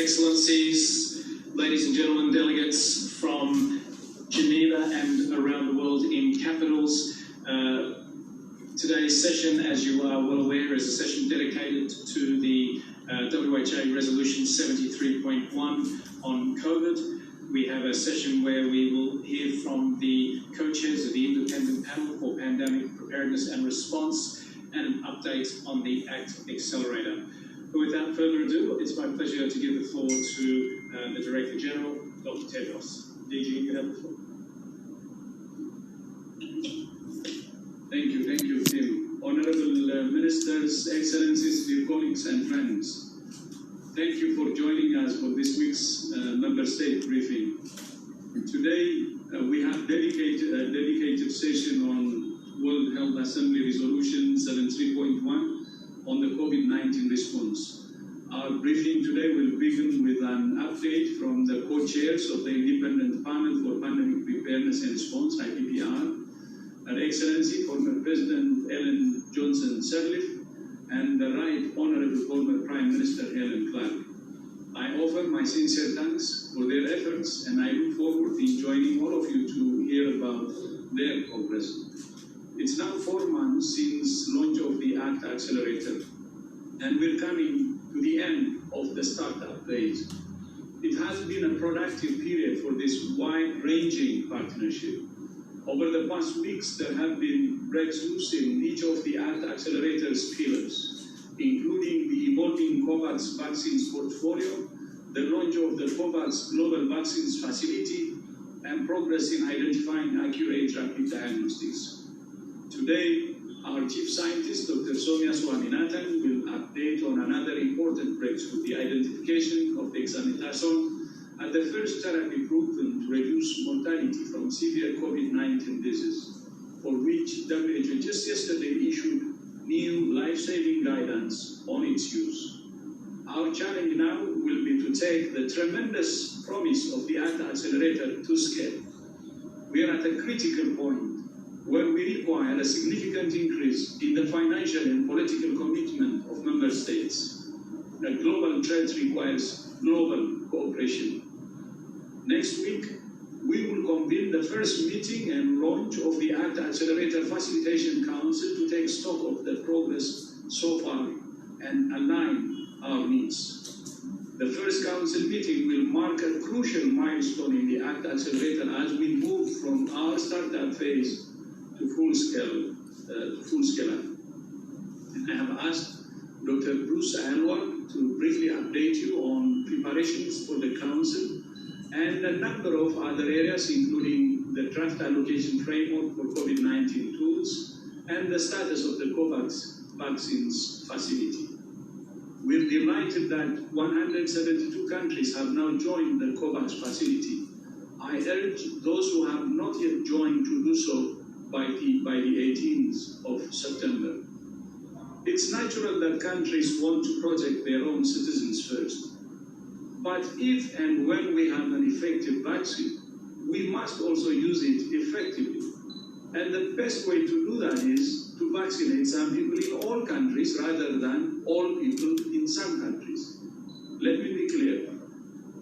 Excellencies, ladies and gentlemen, delegates from Geneva and around the world in capitals. Today's session, as you are well aware, is a session dedicated to the WHO Resolution 73.1 on COVID. We have a session where we will hear from the co-chairs of the Independent Panel for Pandemic Preparedness and Response and an update on the ACT Accelerator. But without further ado, it's my pleasure to give the floor to the Director General, Dr. Tedros. DG, you have the floor. Thank you, Tim. Honorable Ministers, Excellencies, dear colleagues and friends, thank you for joining us for this week's Member State briefing. Today, we have a dedicated session on World Health Assembly Resolution 73.1 on the COVID-19 response. Our briefing today will begin with an update from the co-chairs of the Independent Panel for Pandemic Preparedness and Response, IPPR, Her Excellency former President Ellen Johnson Sirleaf, and the Right Honourable former Prime Minister Helen Clark. I offer my sincere thanks for their efforts, and I look forward in joining all of you to hear about their progress. It's now 4 months since launch of the ACT Accelerator, and we're coming to the end of the startup phase. It has been a productive period for this wide-ranging partnership. Over the past weeks, there have been breakthroughs in each of the ACT Accelerator's pillars, including the evolving COVAX vaccines portfolio, the launch of the COVAX Global Vaccines Facility, and progress in identifying accurate rapid diagnostics. Today, our Chief Scientist, Dr. Soumya Swaminathan, will update on another important breakthrough, the identification of dexamethasone as the first therapy proven to reduce mortality from severe COVID-19 disease, for which WHO just yesterday issued new life-saving guidance on its use. Our challenge now will be to take the tremendous promise of the ACT Accelerator to scale. We are at a critical point where we require a significant increase in the financial and political commitment of member states. A global threat requires global cooperation. Next week, we will convene the first meeting and launch of the ACT Accelerator Facilitation Council to take stock of the progress so far and align our needs. The first council meeting will mark a crucial milestone in the ACT Accelerator as we move from our startup phase to full scale up. And I have asked Dr. Bruce Aylward to briefly update you on preparations for the council and a number of other areas, including the draft allocation framework for COVID-19 tools and the status of the COVAX vaccines facility. We're delighted that 172 countries have now joined the COVAX facility. I urge those who have not yet joined to do so by the 18th of September. It's natural that countries want to protect their own citizens first. But if and when we have an effective vaccine, we must also use it effectively. And the best way to do that is to vaccinate some people in all countries rather than all people in some countries. Let me be clear.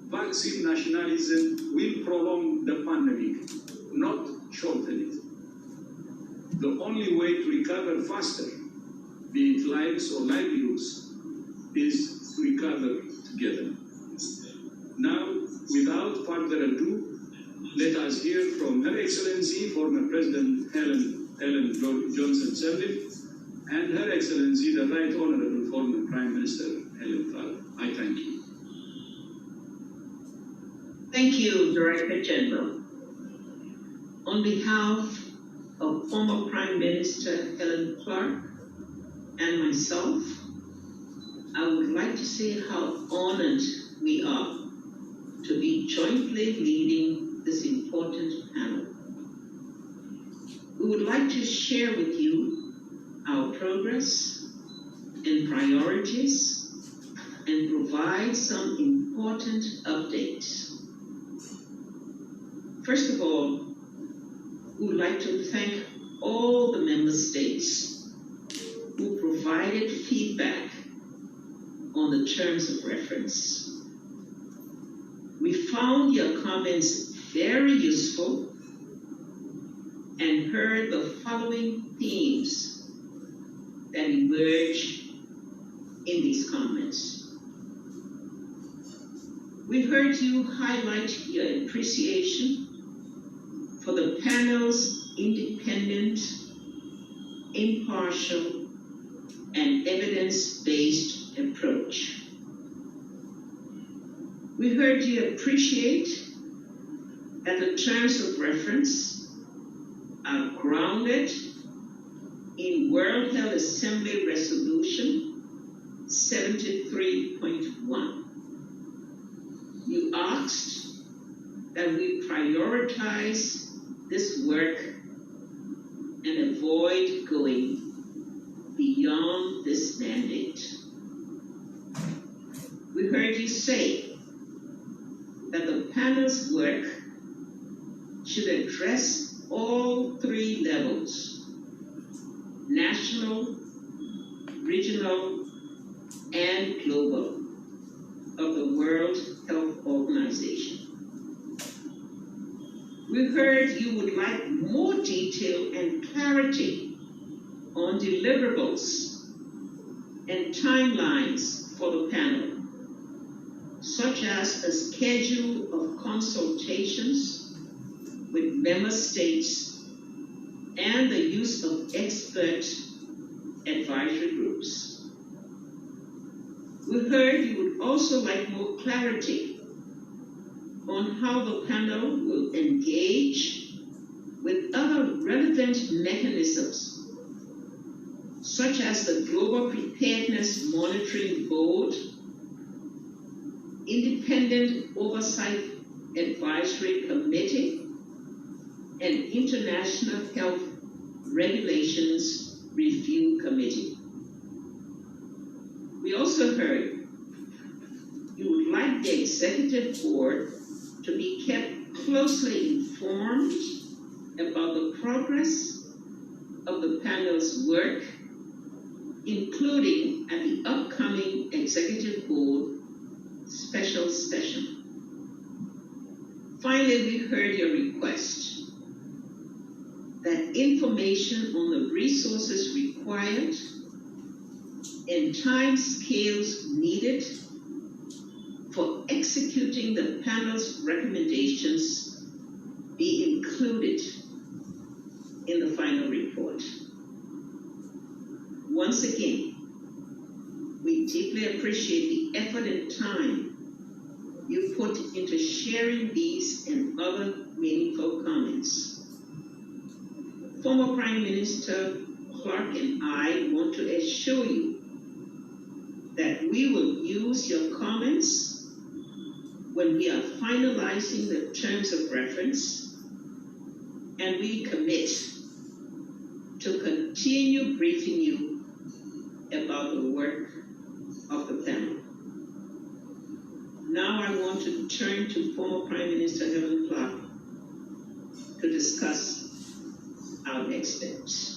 Vaccine nationalism will prolong the pandemic, not shorten it. The only way to recover faster, be it lives or livelihoods, is to recover together. Now, without further ado, let us hear from Her Excellency, former President Ellen Johnson Sirleaf, and Her Excellency, the Right Honourable former Prime Minister Helen Clark. I thank you. Thank you, Director General. On behalf of former Prime Minister Helen Clark and myself, I would like to say how honored we are to be jointly leading this important panel. We would like to share with you our progress and priorities and provide some important updates. First of all, we would like to thank all the member states who provided feedback on the terms of reference. We found your comments very useful and heard the following themes that emerge in these comments. We heard you highlight your appreciation for the panel's independent, impartial, and evidence-based approach. We heard you appreciate that the terms of reference are grounded in World Health Assembly Resolution 73.1. You asked that we prioritize this work and avoid going beyond this mandate. We heard you say that the panel's work should address all three levels: national, regional, and global of the World Health Organization. We heard you would like more detail and clarity on deliverables and timelines for the panel, such as a schedule of consultations with member states and the use of expert advisory groups. We heard you would also like more clarity on how the panel will engage with other relevant mechanisms, such as the Global Preparedness Monitoring Board, Independent Oversight Advisory Committee, and International Health Regulations Review Committee. We also heard you would like the Executive Board to be kept closely informed about the progress of the panel's work, including at the upcoming Executive Board special session. Finally, we heard your request that information on the resources required and time scales needed for executing the panel's recommendations be included in the final report. Once again, we deeply appreciate the effort and time you put into sharing these and other meaningful comments. Former Prime Minister Clark and I want to assure you that we will use your comments when we are finalizing the terms of reference, and we commit to continue briefing you about the work of the panel. Now I want to turn to former Prime Minister Helen Clark to discuss our next steps.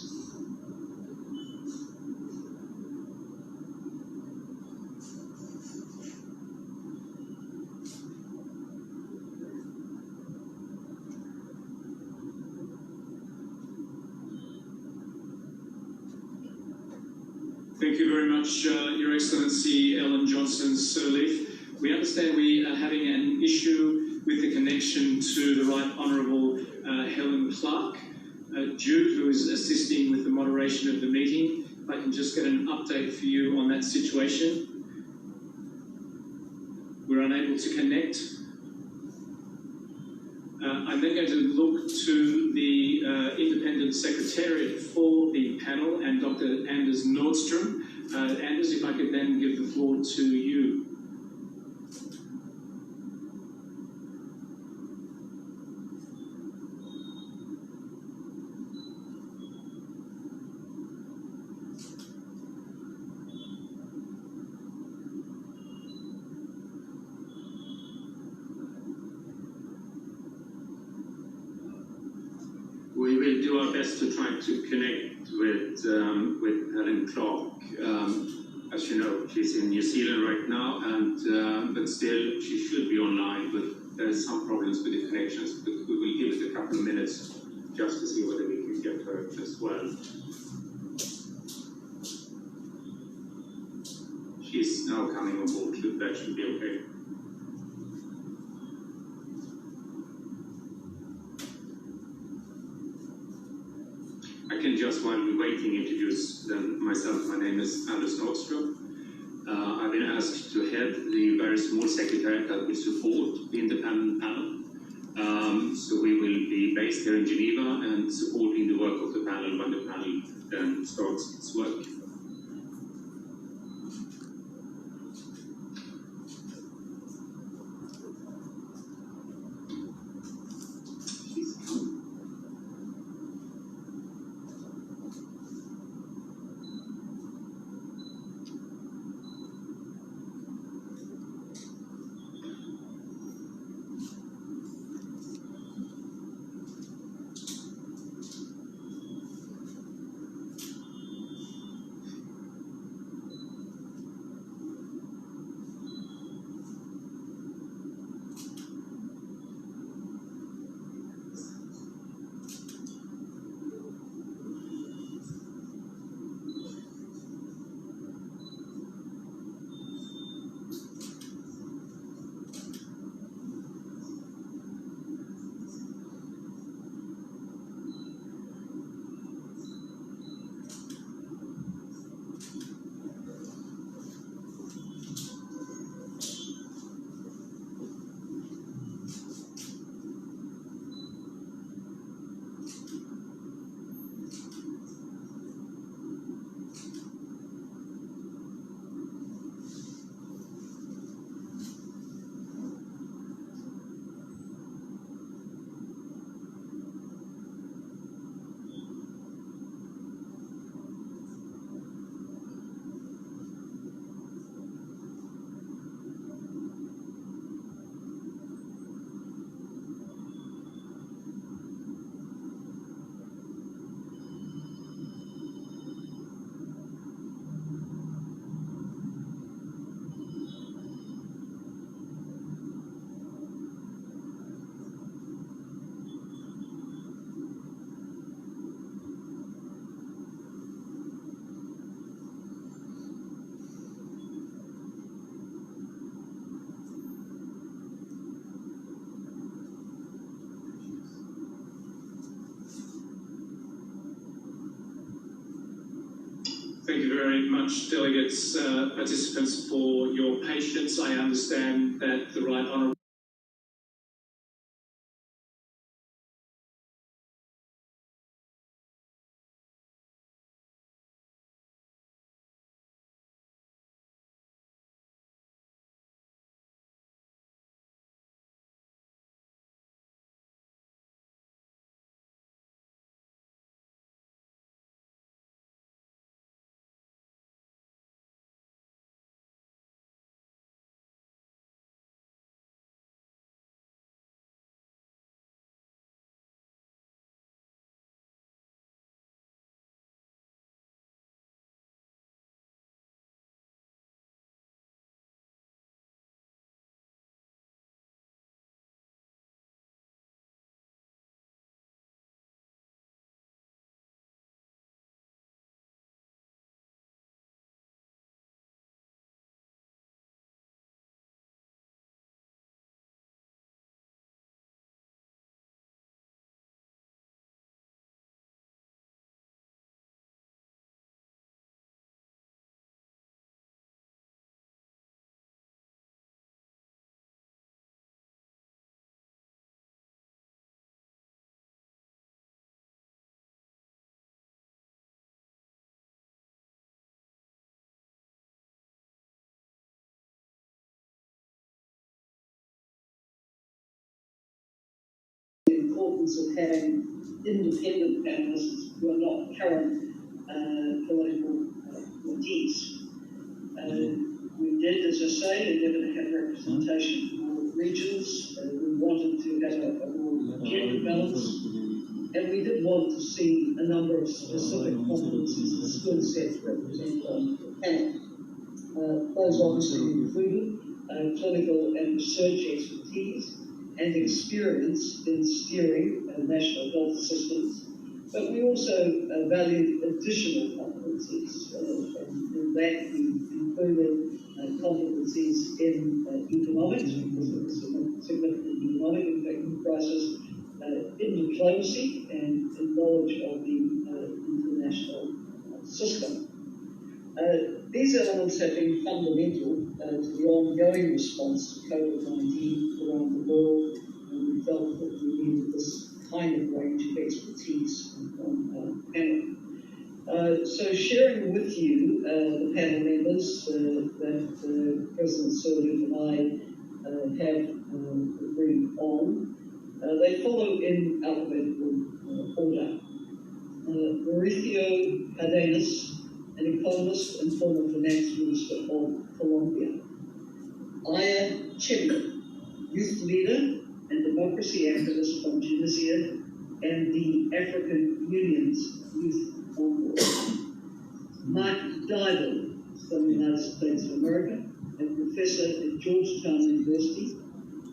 Thank you very much, Your Excellency Ellen Johnson Sirleaf. We understand we are having an issue with the connection to the Right Honourable Helen Clark. Jude, who is assisting with the moderation of the meeting, if I can just get an update for you on that situation. We're unable to connect. I'm then going to look to the Independent Secretariat for the panel and Dr. Anders Nordstrom. Anders, if I could then give the floor to you. We will do our best to try to connect with Helen Clark. As you know, she's in New Zealand right now, and but still she should be online. But is some problems with the connections, but we will give it a couple of minutes just to see whether we can get her as well. She's now coming on board, so that should be okay. I can just, while we're waiting, introduce myself. My name is Anders Nordström. I've been asked to head the very small secretariat that will support the independent panel. So we will be based here in Geneva and supporting the work of the panel when the panel then starts its work. Thank you very much, delegates, participants, for your patience. I understand that the Right Honourable importance of having independent panelists who are not current political appointees. We did, as I say, endeavour to have representation from all regions. We wanted to have a more gender balance, and we did want to see a number of specific competencies and skill sets represented on the panel. Those obviously included clinical and research expertise, and experience in steering national health systems, but we also valued additional competencies, and that we included competencies in economics, because there was a significant economic impact in the crisis, in diplomacy, and in knowledge of the international system. These elements have been fundamental to the ongoing response to COVID-19 around the world, and we felt that we needed this kind of range of expertise on our panel. So sharing with you the panel members that President Sirleaf and I have agreed on, they follow in alphabetical order. Mauricio Cardenas, an economist and former finance minister of Colombia. Aya Chibli, youth leader and democracy activist from Tunisia and the African Union's youth envoy. Mark Dybel from the United States of America, a professor at Georgetown University,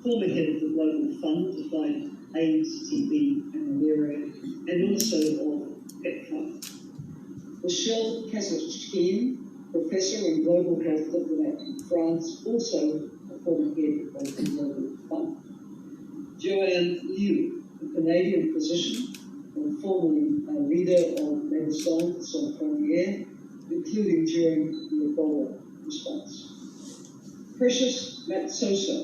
former head of the Global Fund to fight AIDS, TB, and malaria, and also of PEPFAR. Michelle Casarchin, professor and global health diplomat in France, also a former head of the Global Fund. Joanne Liu, a Canadian physician and formerly leader of Médecins Sans Frontières, including during the Ebola response. Precious Matsoso,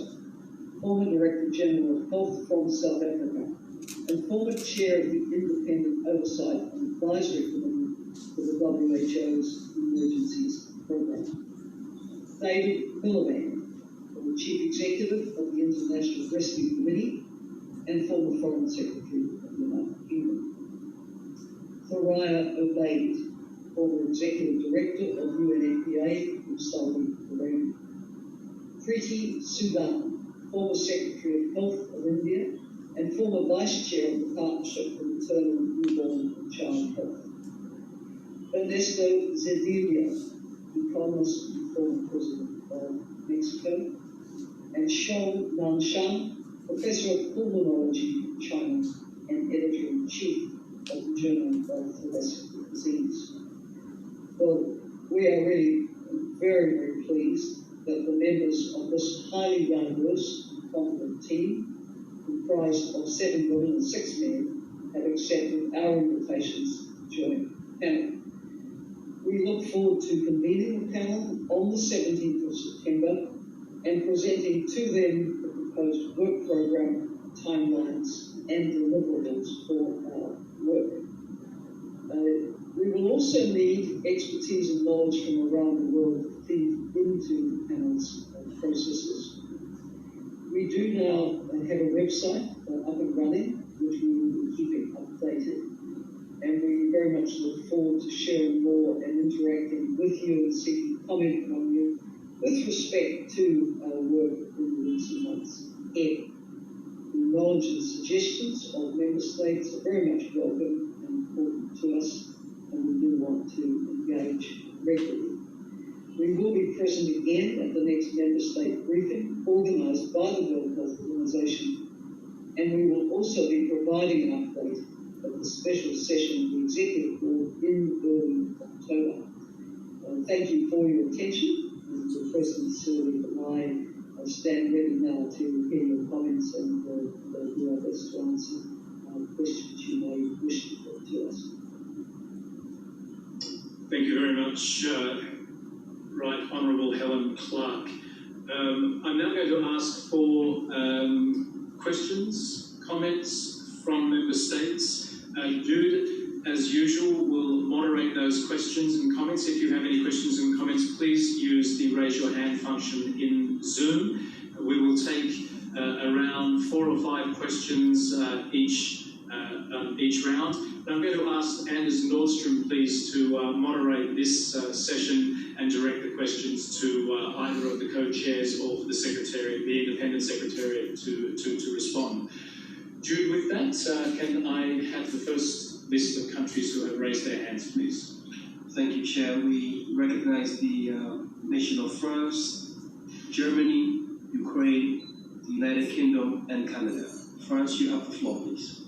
former Director General of Health from South Africa and former chair of the Independent Oversight and Advisory Committee for the WHO's Emergencies Program. David Miliband, former Chief Executive of the International Rescue Committee and former Foreign Secretary of the United Kingdom. Thoraya Obaid, former Executive Director of UNFPA in Saudi Arabia. Preeti Sudan, former Secretary of Health of India and former Vice Chair of the Partnership for Maternal, Newborn and Child Health. Ernesto Zedillo, economist and former President of Mexico, and Shou Nanshan, Professor of Pulmonology, China, and Editor-in-Chief of the Journal of Thoracic Disease. Well, we are really very, very pleased that the members of this highly diverse and competent team, comprised of 7 women and 6 men, have accepted our invitations to join the panel. We look forward to convening the panel on the 17th of September and presenting to them the proposed work program, timelines, and deliverables for our work. We will also need expertise and knowledge from around the world to feed into the panel's processes. We do now have a website up and running, which we will be keeping updated. And we very much look forward to sharing more and interacting with you and seeking comment from you with respect to our work in the weeks and months ahead. The knowledge and suggestions of member states are very much welcome and important to us, and we do want to engage regularly. We will be present again at the next member state briefing organised by the World Health Organization, and we will also be providing an update of the special session of the Executive Board in early October. Thank you for your attention, and the President Sirleaf and I stand ready now to hear your comments and do our best to answer questions you may wish to put to us. Thank you very much, Right Honourable Helen Clark. I'm now going to ask for questions, comments from member states. Jude, as usual, will moderate those questions and comments. If you have any questions and comments, please use the raise your hand function in Zoom. We will take around 4 or 5 questions each round. And I'm going to ask Anders Nordstrom, please, to moderate this session and direct the questions to either of the co-chairs or the Secretariat, the Independent Secretariat, to respond. Jude, with that, can I have the first list of countries who have raised their hands, please? Thank you, Chair. We recognize the nation of France, Germany, Ukraine, the United Kingdom, and Canada. France, you have the floor, please.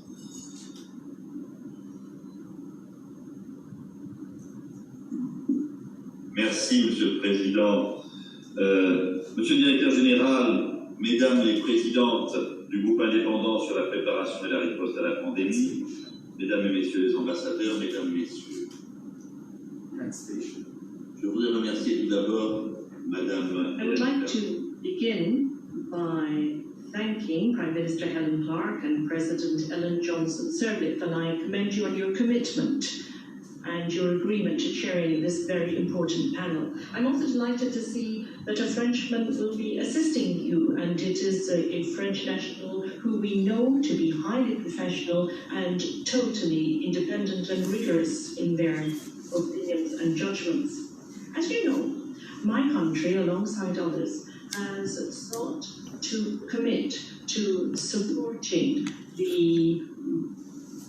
Merci, Monsieur le Président. Monsieur le Directeur Général, Mesdames les Présidentes du groupe indépendant sur la préparation et la riposte à la pandémie, Mesdames et Messieurs les ambassadeurs, Mesdames et Messieurs, je voudrais remercier tout d'abord Madame. I would like to begin by thanking Prime Minister Helen Clark and President Ellen Johnson Sirleaf, and I commend you on your commitment and your agreement to chairing this very important panel. I'm also delighted to see that a Frenchman will be assisting you, and it is a French national who we know to be highly professional and totally independent and rigorous in their opinions and judgments. As you know, my country, alongside others, has sought to commit to supporting the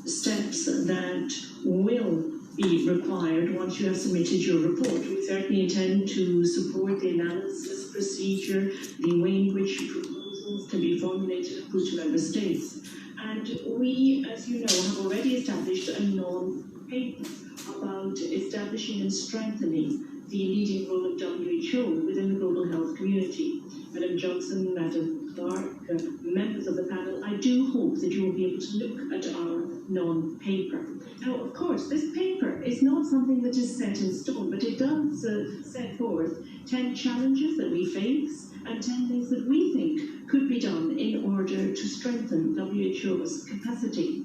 steps that will be required once you have submitted your report. We certainly intend to support the analysis procedure, the way in which proposals can be formulated and put to member states. And we, as you know, have already established a non-paper about establishing and strengthening the leading role of WHO within the global health community. Madam Johnson, Madam Clark, members of the panel, I do hope that you will be able to look at our non-paper. Now, of course, this paper is not something that is set in stone, but it does set forth 10 challenges that we face and 10 things that we think could be done in order to strengthen WHO's capacity.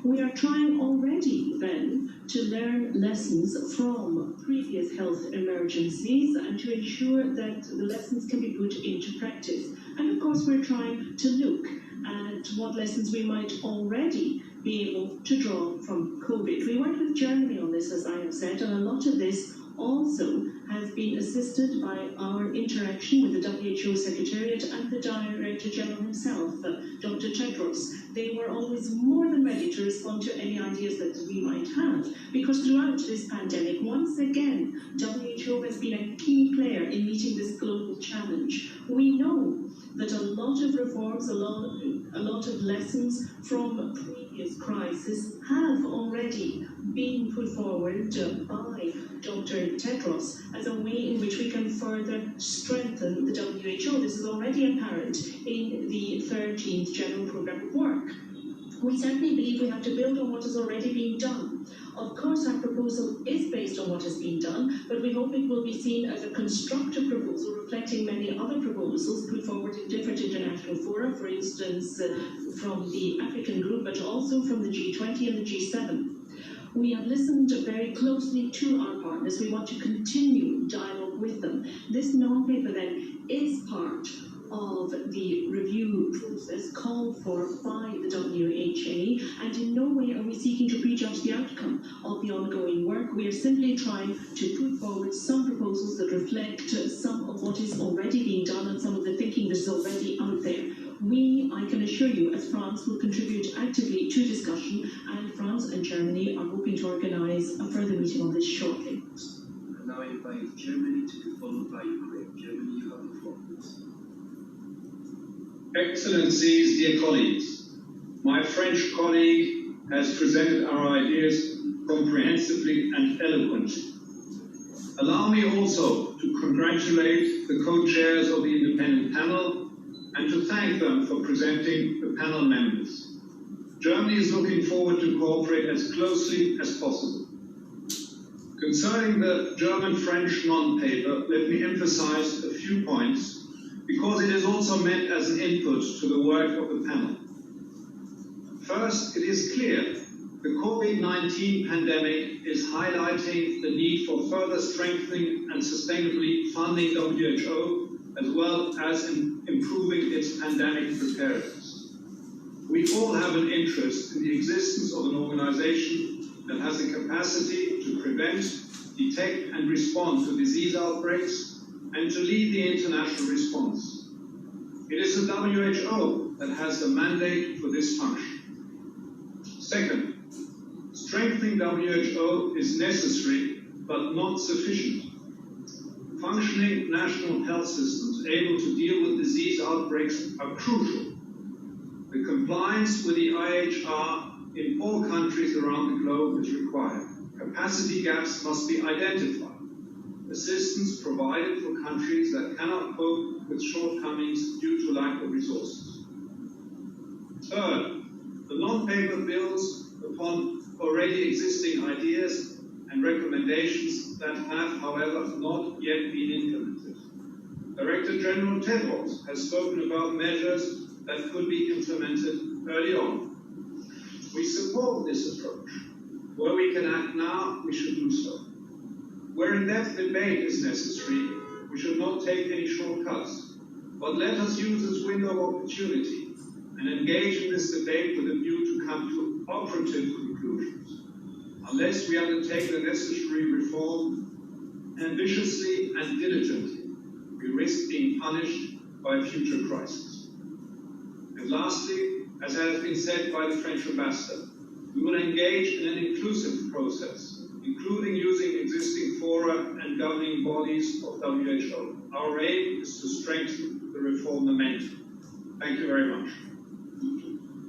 We are trying already, then, to learn lessons from previous health emergencies and to ensure that the lessons can be put into practice. And of course, we're trying to look at what lessons we might already be able to draw from COVID. We worked with Germany on this, as I have said, and a lot of this also has been assisted by our interaction with the WHO Secretariat and the Director General himself, Dr. Tedros. They were always more than ready to respond to any ideas that we might have, because throughout this pandemic, once again, WHO has been a key player in meeting this global challenge. We know that a lot of reforms, a lot of lessons from previous crises have already been put forward by Dr. Tedros as a way in which we can further strengthen the WHO. This is already apparent in the 13th General Programme of Work. We certainly believe we have to build on what has already been done. Of course, our proposal is based on what has been done, but we hope it will be seen as a constructive proposal reflecting many other proposals put forward in different international fora, for instance, from the African group, but also from the G20 and the G7. We have listened very closely to our partners. We want to continue dialogue with them. This non-paper then is part of the review process called for by the WHA, and in no way are we seeking to prejudge the outcome of the ongoing work. We are simply trying to put forward some proposals that reflect some of what is already being done and some of the thinking that is already out there. We, I can assure you, as France, will contribute actively to discussion, and France and Germany are hoping to organise a further meeting on this shortly. I now invite Germany to be followed by Ukraine. Germany, you have the floor, please. Excellencies, dear colleagues, my French colleague has presented our ideas comprehensively and eloquently. Allow me also to congratulate the co-chairs of the independent panel and to thank them for presenting the panel members. Germany is looking forward to cooperate as closely as possible. Concerning the German-French non-paper, let me emphasize a few points, because it is also meant as an input to the work of the panel. First, it is clear the COVID-19 pandemic is highlighting the need for further strengthening and sustainably funding WHO, as well as in improving its pandemic preparedness. We all have an interest in the existence of an organization that has the capacity to prevent, detect and respond to disease outbreaks and to lead the international response. It is the WHO that has the mandate for this function. Second, strengthening WHO is necessary but not sufficient. Functioning national health systems systems able to deal with disease outbreaks are crucial. The compliance with the IHR in all countries around the globe is required. Capacity gaps must be identified. Assistance provided for countries that cannot cope with shortcomings due to lack of resources. Third, the non-paper builds upon already existing ideas and recommendations that have, however, not yet been implemented. Director General Tedros has spoken about measures that could be implemented early on. We support this approach. Where we can act now, we should do so. Where in-depth debate is necessary, we should not take any shortcuts, but let us use this window of opportunity and engage in this debate with a view to come to operative conclusions. Unless we undertake the necessary reform ambitiously and diligently, we risk being punished by a future crisis. And lastly, as has been said by the French ambassador, we will engage in an inclusive process, including using existing fora and governing bodies of WHO. Our aim is to strengthen the reform momentum. Thank you very much.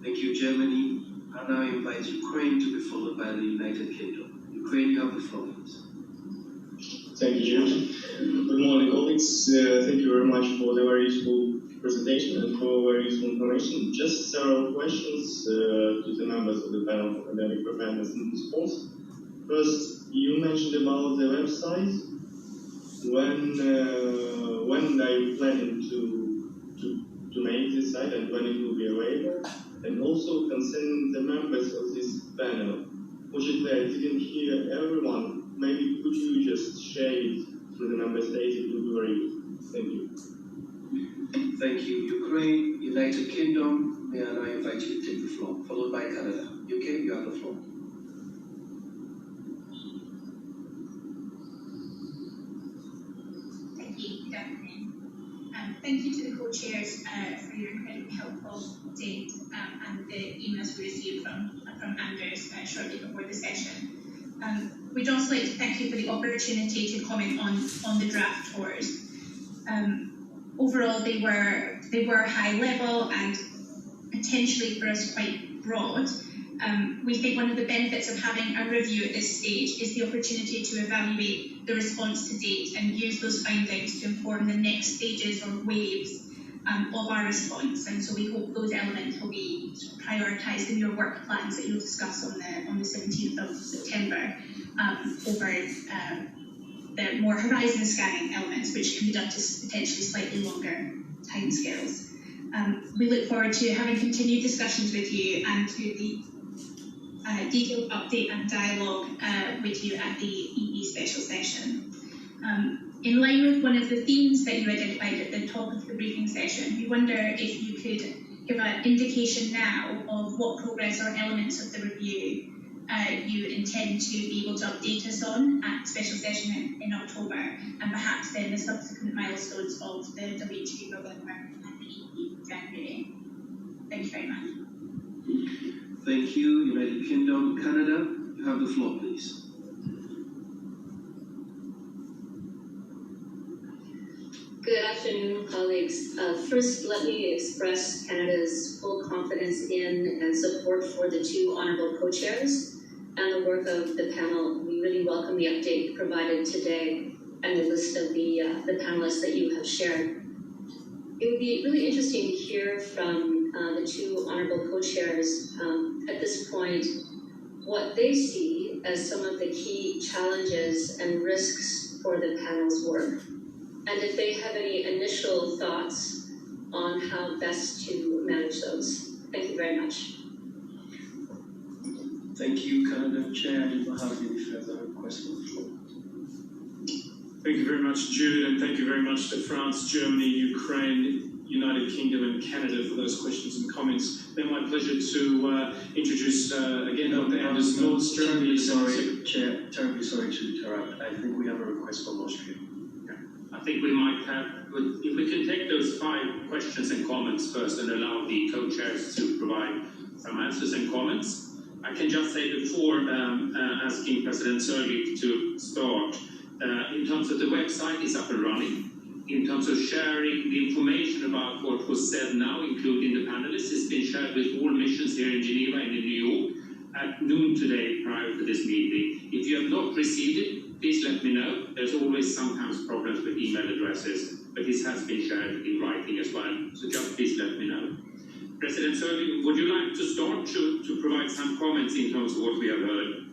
Thank you, Germany. I now invite Ukraine to be followed by the United Kingdom. Ukraine, you have the floor, please. Thank you, Jude. Good morning, colleagues. Thank you very much for the very useful presentation and for very useful information. Just several questions to the members of the panel for pandemic preparedness and response. First, you mentioned about the website. When are you planning to make this site and when it will be available? And also concerning the members of this panel, unfortunately I didn't hear everyone. Maybe could you just share it with the member states? It would be very useful. Thank you. Thank you, Ukraine, United Kingdom. May I now invite you to take the floor, followed by Canada. UK, you have the floor. Thank you. Good afternoon. Thank you to the co-chairs for your incredibly helpful update and the emails we received from Anders shortly before the session. We'd also like to thank you for the opportunity to comment on the draft tours. Overall, they were high level and potentially for us quite broad. We think one of the benefits of having a review at this stage is the opportunity to evaluate the response to date and use those findings to inform the next stages or waves of our response. And so we hope those elements will be prioritised in your work plans that you'll discuss on the 17th of September over the more horizon scanning elements, which can be done to potentially slightly longer timescales. We look forward to having continued discussions with you and to the detailed update and dialogue with you at the EE special session. In line with one of the themes that you identified at the top of the briefing session, we wonder if you could give an indication now of what progress or elements of the review you intend to be able to update us on at special session in October, and perhaps then the subsequent milestones of the WHO November and the EE January. Thank you very much. Thank you, United Kingdom. Canada, you have the floor, please. Good afternoon, colleagues. First, let me express Canada's full confidence in and support for the two honourable co-chairs and the work of the panel. We really welcome the update provided today and the list of the panelists that you have shared. It would be really interesting to hear from the two honourable co-chairs at this point what they see as some of the key challenges and risks for the panel's work, and if they have any initial thoughts on how best to manage those. Thank you very much. Thank you, Canada. Chair, I do not have any further requests for the floor. Thank you very much, Jude, and thank you very much to France, Germany, Ukraine, United Kingdom and Canada for those questions and comments. Then my pleasure to introduce again Dr. Anders Nordström. Terribly sorry to interrupt. I think we have a request from Austria. I think we might have, if we can take those 5 questions and comments first and allow the co-chairs to provide some answers and comments. I can just say before asking President Sergey to start, in terms of the website, it's up and running. in terms of sharing the information about what was said now, including the panelists, has been shared with all missions here in Geneva and in New York at noon today prior to this meeting. If you have not received it, please let me know. There's always sometimes problems with email addresses, but this has been shared in writing as well, so just please let me know. President Sörling, would you like to start to provide some comments in terms of what we have heard?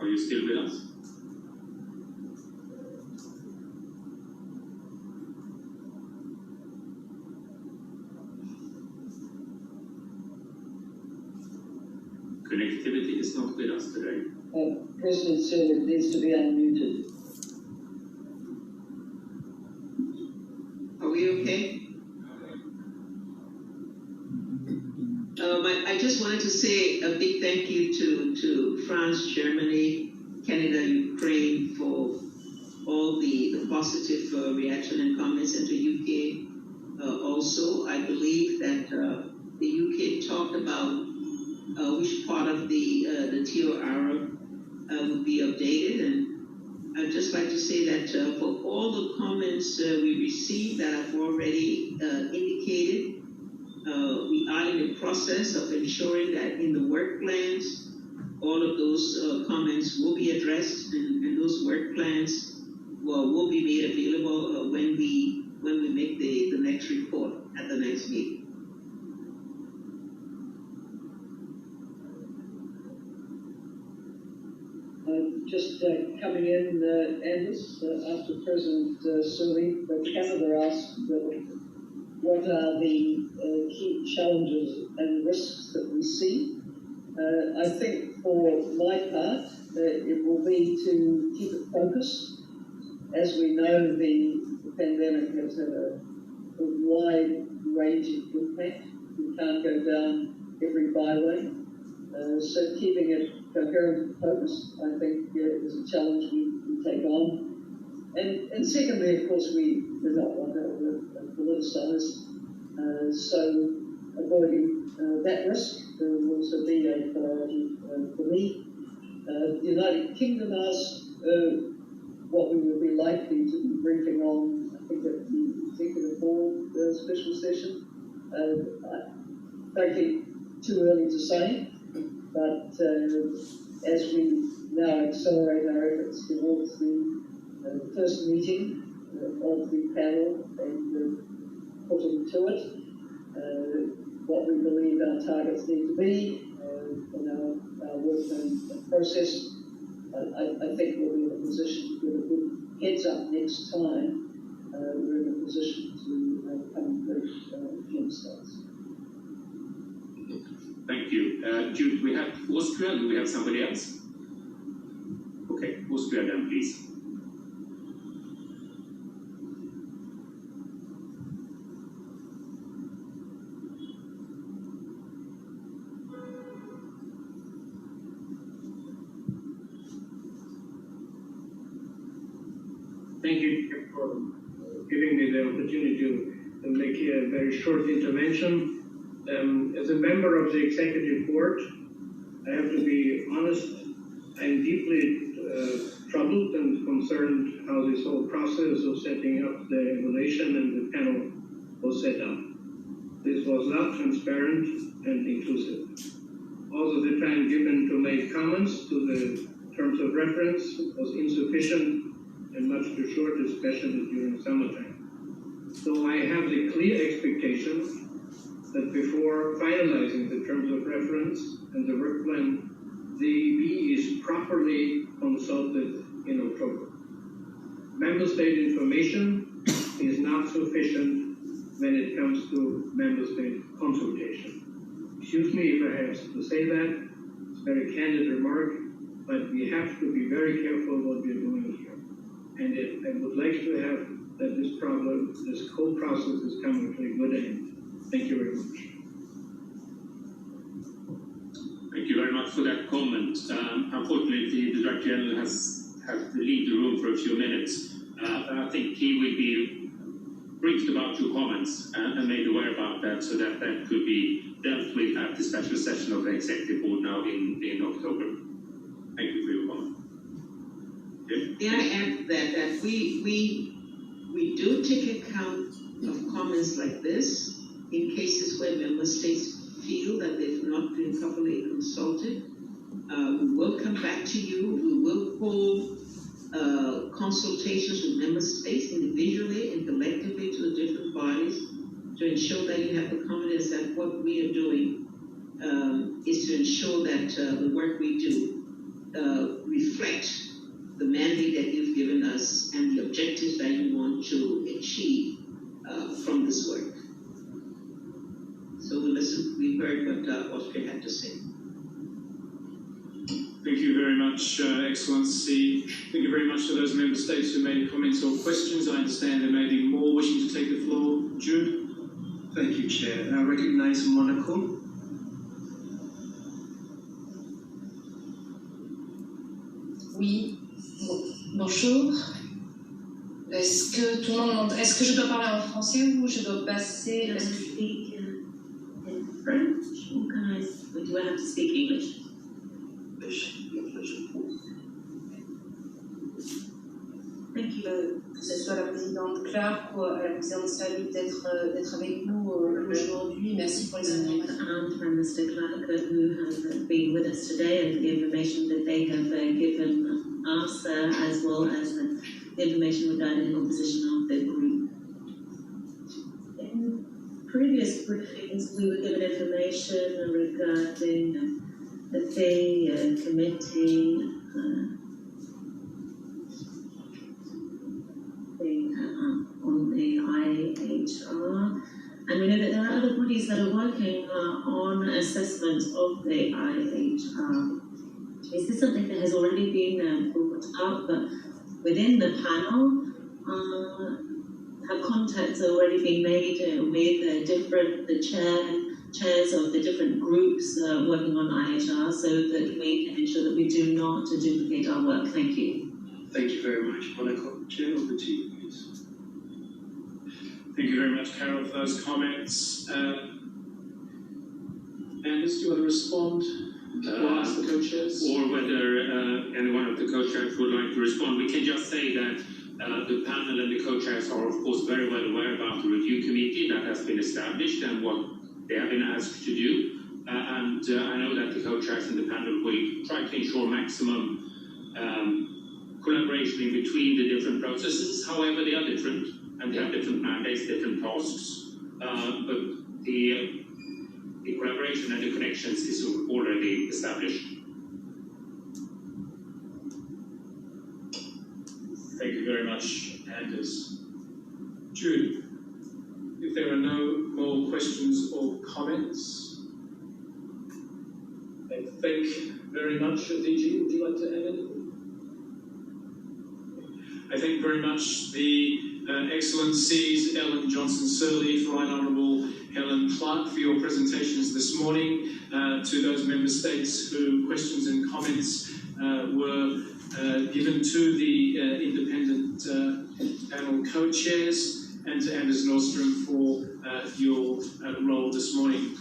Are you still with us? Connectivity is not with us today. President Sörling needs to be unmuted. Are we okay? I just wanted to say a big thank you to France, Germany, Canada, Ukraine for all the positive reaction and comments, and to UK also. I believe that the UK talked about which part of the TOR would be updated, and I'd just like to say that for all the comments we received that I've already indicated, we are in the process of ensuring that in the work plans, all of those comments will be addressed, and those work plans will be made available when we make the next report at the next meeting. Just coming in, Anders, after President Sörling, Canada asked what are the key challenges and risks that we see. I think for my part, it will be to keep it focused. As we know, the pandemic has had a wide-ranging impact. We can't go down every byway. So keeping it coherent and focused, I think, is a challenge we take on. And secondly, of course, we do not want to politicise. So avoiding that risk will also be a priority for me. The United Kingdom asked what we would be likely to be briefing on, I think, at the Executive Board special session. Frankly, too early to say, but as we now accelerate our efforts towards the first meeting of the panel and putting to it what we believe our targets need to be in our work and process, I think we'll be in a position to give a good heads up next time. We're in a position to come brief Jim States. Thank you. Jude, we have Austria. Do we have somebody else? Okay, Austria then, please. Thank you for giving me the opportunity to make a very short intervention. As a member of the Executive Board, I have to be honest, I'm deeply troubled and concerned how this whole process of setting up the evaluation and the panel was set up. This was not transparent and inclusive. Also, the time given to make comments to the terms of reference was insufficient and much too short, especially during summertime. So I have the clear expectation that before finalizing the terms of reference and the work plan, the EB is properly consulted in October. Member state information is not sufficient when it comes to member state consultation. Excuse me if I have to say that, it's a very candid remark, but we have to be very careful what we're doing here. And I would like to have that this whole process is coming to a good end. Thank you very much. Thank you very much for that comment. Unfortunately, the Director General has to leave the room for a few minutes. I think he will be briefed about your comments and made aware about that, so that that could be dealt with at the special session of the Executive Board now in October. Thank you for your comment. May I add that we do take account of comments like this in cases where member states feel that they've not been properly consulted. We will come back to you. We will hold consultations with member states individually and collectively to the different bodies to ensure that you have the confidence that what we are doing is to ensure that the work we do reflect the mandate that you've given us and the objectives that you want to achieve from this work. So we heard what Austria had to say. Thank you very much, Excellency. Thank you very much to those member states who made comments or questions. I understand there may be more wishing to take the floor. Jude? Thank you, Chair. I recognize Monaco. Oui, bonjour. Est-ce que tout le monde m'entend? Est-ce que je dois parler en français ou je dois passer? Can I speak in French or do I have to speak English? Thank you. Que ce soit la présidente Clark ou la présidente Salut d'être avec nous aujourd'hui. Merci pour les informations. And Prime Minister Clark, who have been with us today, and the information that they have given us, as well as the information regarding the composition of the group. In previous briefings, we were given information regarding the committee on the IHR, and we know that there are other bodies that are working on assessment of the IHR. Is this something that has already been brought up within the panel? Have contacts already been made with the chairs of the different groups working on IHR, so that we can ensure that we do not duplicate our work? Thank you. Thank you very much, Monaco. Chair, over to you, please. Thank you very much, Carol, for those comments. Anders, do you want to respond or ask the co-chairs? Or whether any one of the co-chairs would like to respond. We can just say that the panel and the co-chairs are, of course, very well aware about the review committee that has been established and what they have been asked to do. And I know that the co-chairs in the panel will try to ensure maximum collaboration in between the different processes. However, they are different and they have different mandates, different tasks. But the collaboration and the connections is already established. Thank you very much, Anders. Jude, if there are no more questions or comments, then thank very much, DG. Would you like to add anything? I thank very much the Excellencies Ellen Johnson-Sirleaf, Right Honourable Helen Clark, for your presentations this morning, to those member states whose questions and comments were given to the independent panel co-chairs, and to Anders Nordstrom for your role this morning.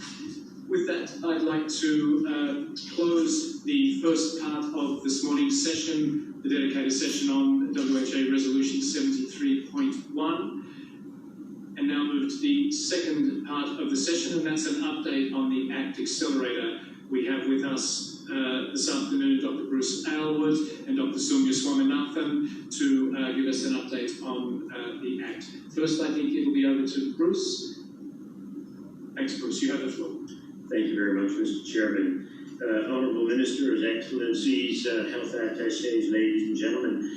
With that, I'd like to close the first part of this morning's session, the dedicated session on WHA Resolution 73.1, and now move to the second part of the session, and that's an update on the ACT Accelerator. We have with us this afternoon Dr. Bruce Aylward and Dr. Soumya Swaminathan to give us an update on the ACT. First, I think it'll be over to Bruce. Thanks, Bruce. You have the floor. Thank you very much, Mr. Chairman. Honourable Ministers, Excellencies, Health Attachés, ladies and gentlemen.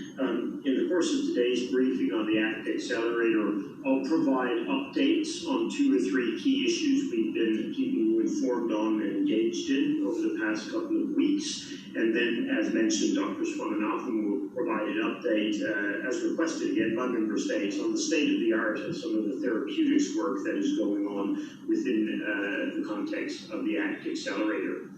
In the course of today's briefing on the ACT Accelerator, I'll provide updates on 2 or 3 key issues we've been keeping you informed on and engaged in over the past couple of weeks. And then, as mentioned, Dr. Swaminathan will provide an update, as requested again by member states, on the state of the art of some of the therapeutics work that is going on within the context of the ACT Accelerator.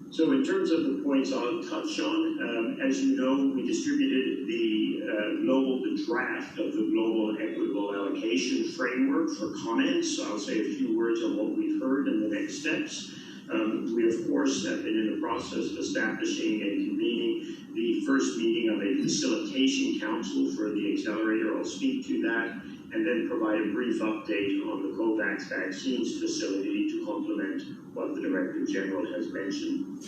So So in terms of the points I'll touch on, as you know, we distributed the draft of the Global Equitable Allocation Framework for comments. I'll say a few words on what we've heard and the next steps. We, of course, have been in the process of establishing and convening the first meeting of a facilitation council for the accelerator. I'll speak to that, and then provide a brief update on the COVAX vaccines facility to complement what the Director General has mentioned.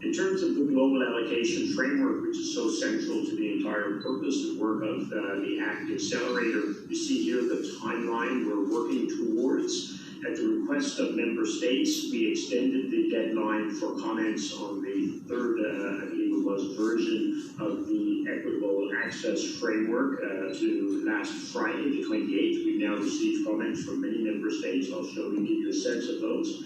In terms of the global allocation framework, which is so central to the entire purpose and work of the ACT Accelerator, you see here the timeline we're working towards. At the request of member states, we extended the deadline for comments on the third, I believe it was, version of the Equitable Access Framework to last Friday, the 28th. We've now received comments from many member states. I'll show you, give you a sense of those.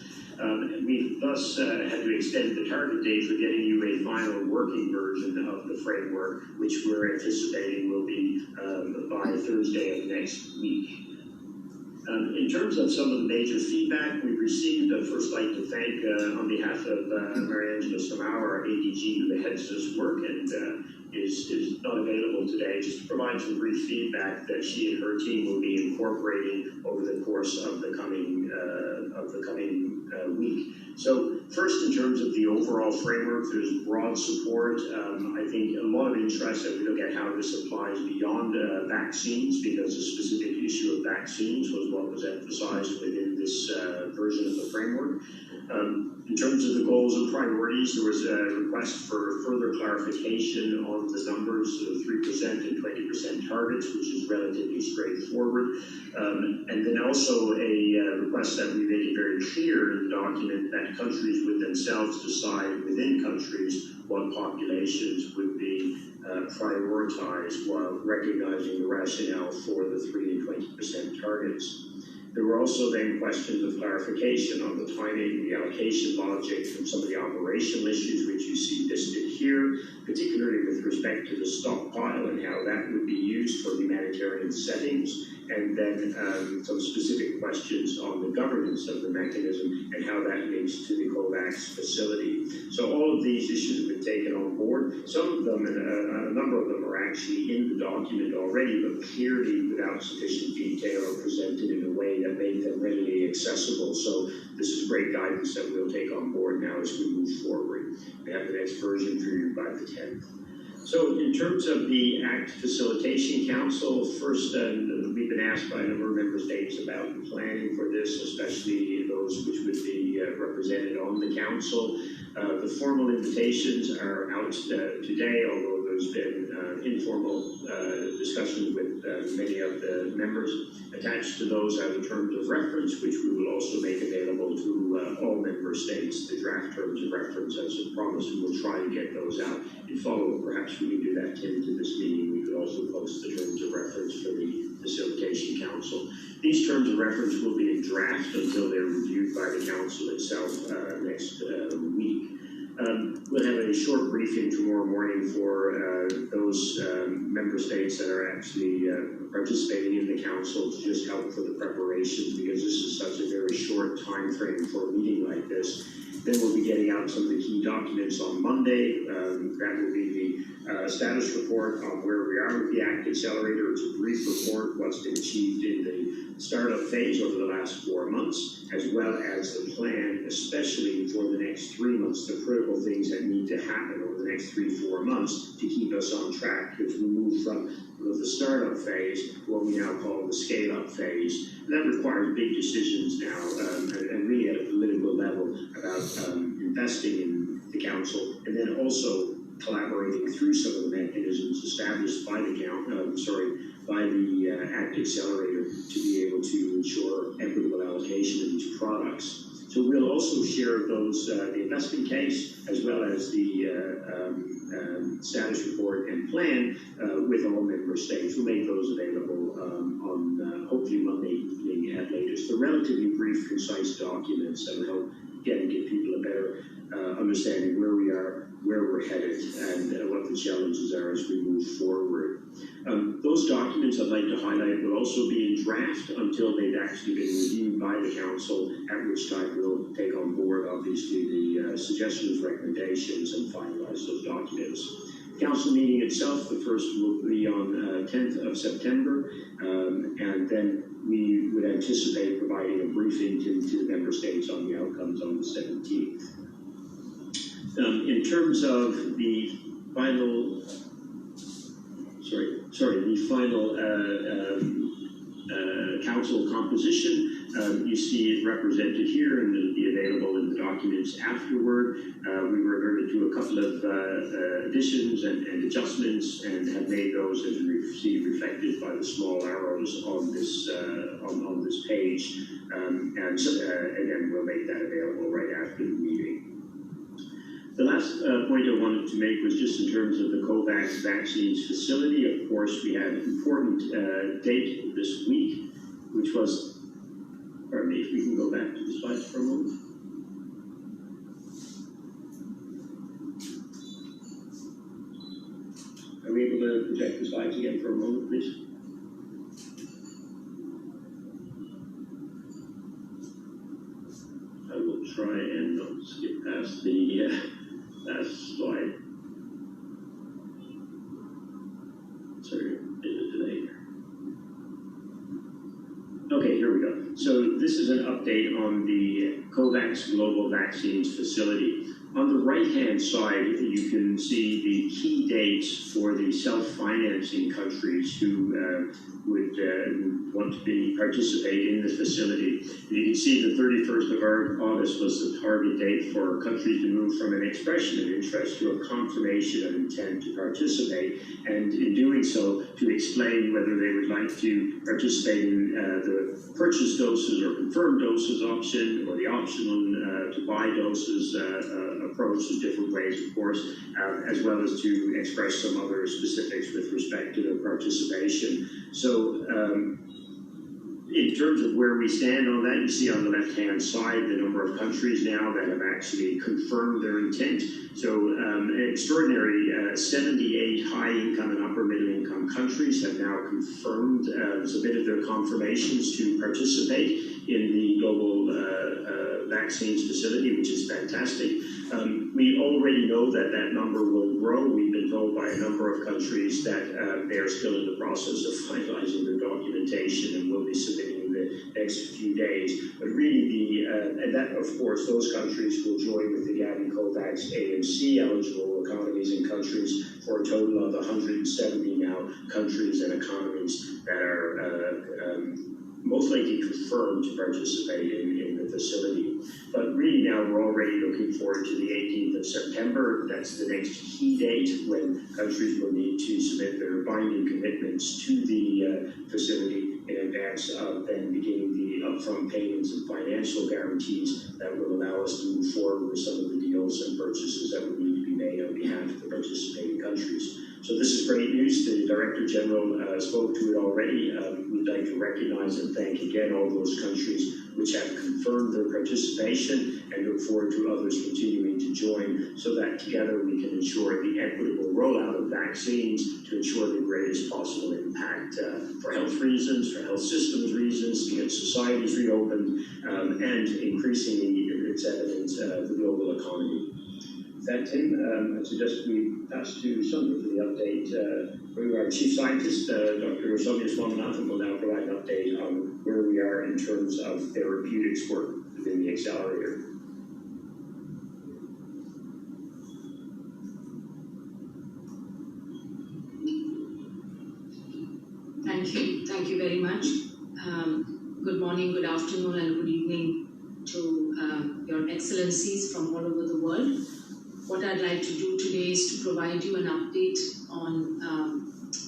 We've thus had to extend the target date for getting you a final working version of the framework, which we're anticipating will be by Thursday of next week. In terms of some of the major feedback we've received, I'd first like to thank, on behalf of Mariangela Samau, our ADG, who heads this work and is not available today, just to provide some brief feedback that she and her team will be incorporating over the course of the coming week. So first, in terms of the overall framework, there's broad support. I think a lot of interest as we look at how this applies beyond vaccines, because the specific issue of vaccines was what was emphasized within this version of the framework. In terms of the goals and priorities, there was a request for further clarification on the numbers of 3% and 20% targets, which is relatively straightforward. And then also a request that we make it very clear in the document that countries would themselves decide within countries what populations would be prioritized while recognizing the rationale for the 3 and 20% targets. There were also then questions of clarification on the timing, the allocation logic, and some of the operational issues which you see listed here, particularly with respect to the stockpile and how that would be used for humanitarian settings, and then some specific questions on the governance of the mechanism and how that links to the COVAX facility. So all of these issues have been taken on board. Some of them, and a number of them, are actually in the document already, but clearly without sufficient detail or presented in a way that made them readily accessible. So this is great guidance that we'll take on board now as we move forward. We have the next version for you by the 10th. So in terms of the ACT Facilitation Council, first, we've been asked by a number of member states about the planning for this, especially those which would be represented on the council. The formal invitations are out today, although there's been informal discussions with many of the members. Attached to those are the terms of reference, which we will also make available to all member states, the draft terms of reference as a promise, and we'll try to get those out in follow-up. Perhaps we can do that, Tim, to this meeting. We could also post the terms of reference for the Facilitation Council. These terms of reference will be in draft until they're reviewed by the Council itself next week. We'll have a short briefing tomorrow morning for those member states that are actually participating in the Council to just help for the preparations, because this is such a very short time frame for a meeting like this. Then we'll be getting out some of the key documents on Monday. That will be the status report on where we are with the ACT Accelerator. It's a brief report, what's been achieved in the startup phase over the last 4 months, as well as the plan, especially for the next 3 months, the critical things that need to happen over the next 3-4 months to keep us on track as we move from the startup phase to what we now call the scale-up phase. And that requires big decisions now, and really at a political level about investing in the Council, and then also collaborating through some of the mechanisms established by the ACT Accelerator to be able to ensure equitable allocation of these products. So we'll also share those, the investment case, as well as the status report and plan with all member states. We'll make those available on hopefully Monday evening at latest. They're relatively brief, concise documents that will help give people a better understanding where we are, where we're headed, and what the challenges are as we move forward. Those documents I'd like to highlight will also be in draft until they've actually been reviewed by the Council, at which time we'll take on board, obviously, the suggestions, recommendations, and finalize those documents. Council meeting itself, the first will be on 10th of September, and then we would anticipate providing a briefing to the member states on the outcomes on the 17th. In terms of the final, council composition, you see it represented here, and it'll be available in the documents afterward. We reverted to a couple of additions and adjustments, and have made those as you see reflected by the small arrows on this on this page. And then we'll make that available right after the meeting. The last point I wanted to make was just in terms of the COVAX vaccines facility. Of course, we had an important date this week, which was, pardon me, if we can go back to the slides for a moment. Are we able to project the slides again for a moment, please? I will try and not skip past the last slide. Sorry, a bit of delay here. Okay, here we go. So this is an update on the COVAX Global Vaccines Facility. On the right-hand side, you can see the key dates for the self-financing countries who would want to participate in the facility. You can see the 31st of August was the target date for countries to move from an expression of interest to a confirmation of intent to participate, and in doing so, to explain whether they would like to participate in the purchase doses or confirmed doses option, or the optional to buy doses approach in different ways, of course, as well as to express some other specifics with respect to their participation. So in terms of where we stand on that, you see on the left-hand side the number of countries now that have actually confirmed their intent. So an extraordinary 78 high-income and upper-middle-income countries have now confirmed, submitted their confirmations to participate in the global vaccines facility, which is fantastic. We already know that that number will grow. We've been told by a number of countries that they are still in the process of finalizing their documentation and will be submitting in the next few days. But really, and that, of course, those countries will join with the Gavi COVAX AMC eligible economies and countries for a total of 170 now countries and economies that are most likely confirmed to participate in the facility. But really now we're already looking forward to the 18th of September. That's the next key date when countries will need to submit their binding commitments to the facility in advance of then beginning the upfront payments and financial guarantees that will allow us to move forward with some of the deals and purchases that would need to be made on behalf of the participating countries. So this is great news. The Director General spoke to it already. We'd like to recognize and thank again all those countries which have confirmed their participation, and look forward to others continuing to join, so that together we can ensure the equitable rollout of vaccines to ensure the greatest possible impact for health reasons, for health systems reasons, to get societies reopened, and increasingly, it's evident, the global economy. With that, Tim, I suggest we pass to Sonia for the update. Our Chief Scientist, Dr. Sonia Swaminathan, will now provide an update on where we are in terms of therapeutics work within the accelerator. Thank you very much. Good morning, good afternoon, and good evening to your excellencies from all over the world. What I'd like to do today is to provide you an update on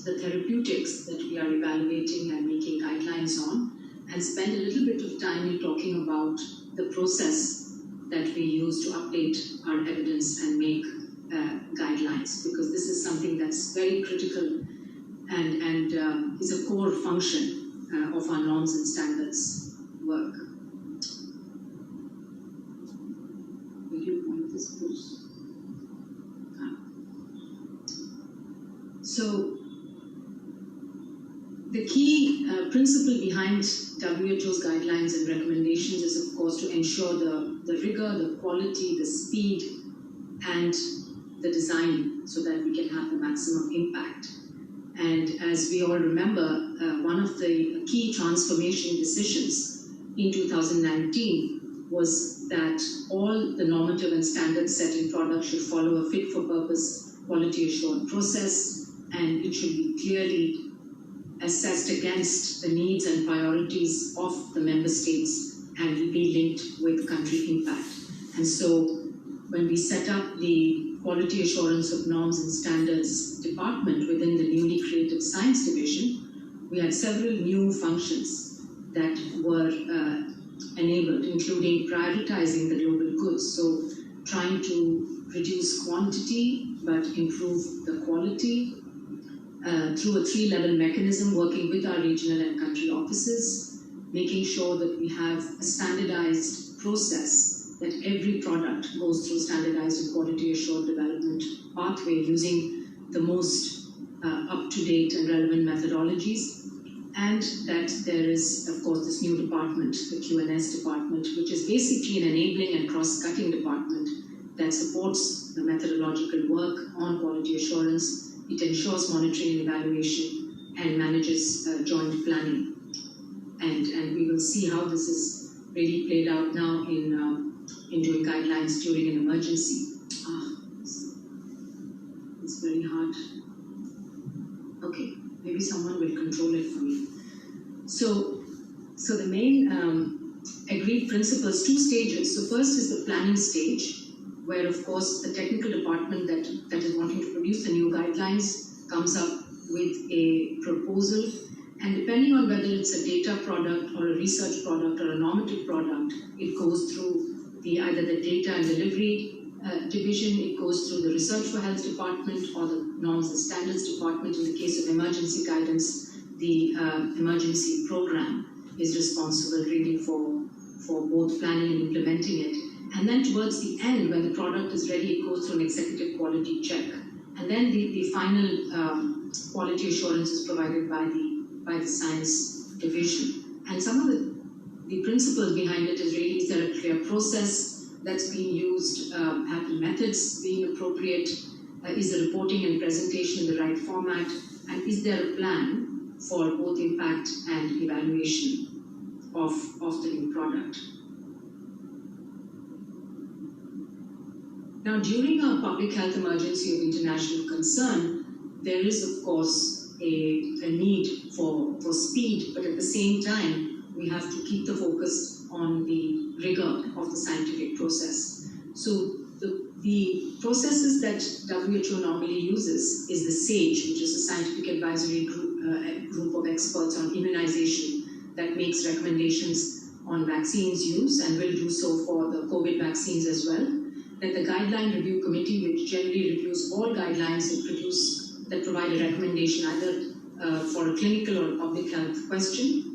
the therapeutics that we are evaluating and making guidelines on, and spend a little bit of time in talking about the process that we use to update our evidence and make guidelines, because this is something that's very critical and is a core function of our norms and standards work. Will you point this, Bruce? So the key principle behind WHO's guidelines and recommendations is, of course, to ensure the rigor, the quality, the speed, and the design so that we can have the maximum impact. And as we all remember, one of the key transformation decisions in 2019 was that all the normative and standards set in products should follow a fit-for-purpose, quality-assured process, and it should be clearly assessed against the needs and priorities of the member states and be linked with country impact. And so when we set up the Quality Assurance of Norms and Standards Department within the newly created Science Division, we had several new functions that were enabled, including prioritizing the global goods. So trying to reduce quantity but improve the quality through a 3-level mechanism, working with our regional and country offices, making sure that we have a standardized process, that every product goes through standardized and quality assured development pathway using the most up-to-date and relevant methodologies, and that there is, of course, this new department, the Q&S department, which is basically an enabling and cross-cutting department that supports the methodological work on quality assurance. It ensures monitoring and evaluation and manages joint planning. And we will see how this is really played out now in doing guidelines during an emergency. It's very hard. Okay, maybe someone will control it for me. So the main agreed principles, 2 stages. So first is the planning stage, where of course the technical department that is wanting to produce the new guidelines comes up with a proposal, and depending on whether it's a data product or a research product or a normative product, it goes through either the data and delivery division, it goes through the research for health department or the norms and standards department. In the case of emergency guidance, the emergency program is responsible really for both planning and implementing it. And then towards the end, when the product is ready, it goes through an executive quality check. And then the final quality assurance is provided by the science division. And some of the principles behind it is really, is there a clear process that's being used? Have the methods being appropriate? Is the reporting and presentation in the right format? And is there a plan for both impact and evaluation of the new product? Now, during a public health emergency of international concern, there is, of course, a need for speed, but at the same time, we have to keep the focus on the rigor of the scientific process. So the processes that WHO normally uses is the SAGE, which is a scientific advisory group of experts on immunization that makes recommendations on vaccines use and will do so for the COVID vaccines as well. Then the Guideline Review Committee, which generally reviews all guidelines that provide a recommendation either for a clinical or a public health question.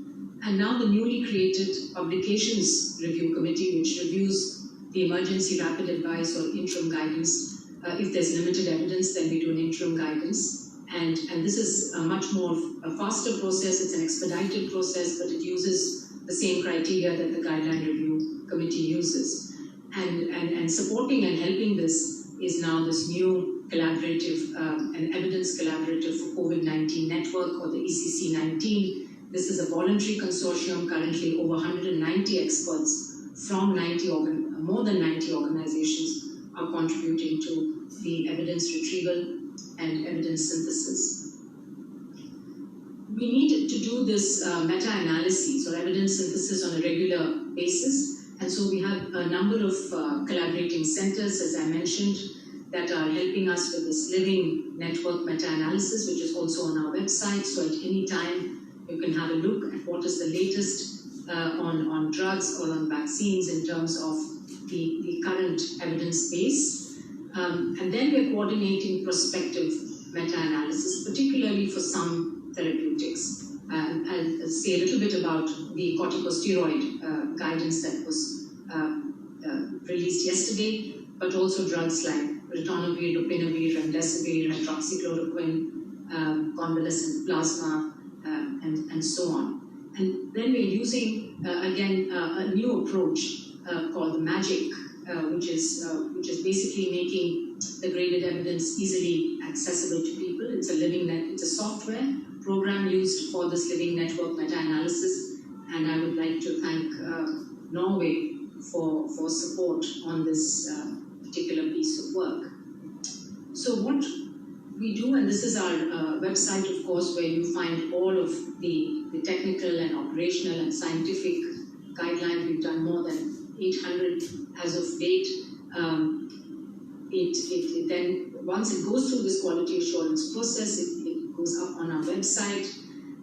And now the newly created Publications Review Committee, which reviews the emergency rapid advice or interim guidance. If there's limited evidence, then we do an interim guidance. And this is a much more a faster process. It's an expedited process, but it uses the same criteria that the Guideline Review Committee uses. And supporting and helping this is now this new collaborative, an evidence collaborative for COVID-19 network, or the ECC-19. This is a voluntary consortium. Currently over 190 experts from more than 90 organizations are contributing to the evidence retrieval and evidence synthesis. We need to do this meta-analysis or evidence synthesis on a regular basis. And so we have a number of collaborating centers, as I mentioned, that are helping us with this living network meta-analysis, which is also on our website. So at any time, you can have a look at what is the latest on drugs or on vaccines in terms of the current evidence base. And then we're coordinating prospective meta-analysis, particularly for some therapeutics. I'll say a little bit about the corticosteroid guidance that was released yesterday, but also drugs like ritonavir, lopinavir, remdesivir, hydroxychloroquine, convalescent plasma, and so on. And then we're using, again, a new approach called the MAGIC, which is basically making the graded evidence easily accessible to people. It's a software program used for this living network meta-analysis, and I would like to thank Norway for support on this particular piece of work. So what we do, and this is our website, of course, where you find all of the technical and operational and scientific guidelines. We've done more than 800 as of date. It then, once it goes through this quality assurance process, it goes up on our website.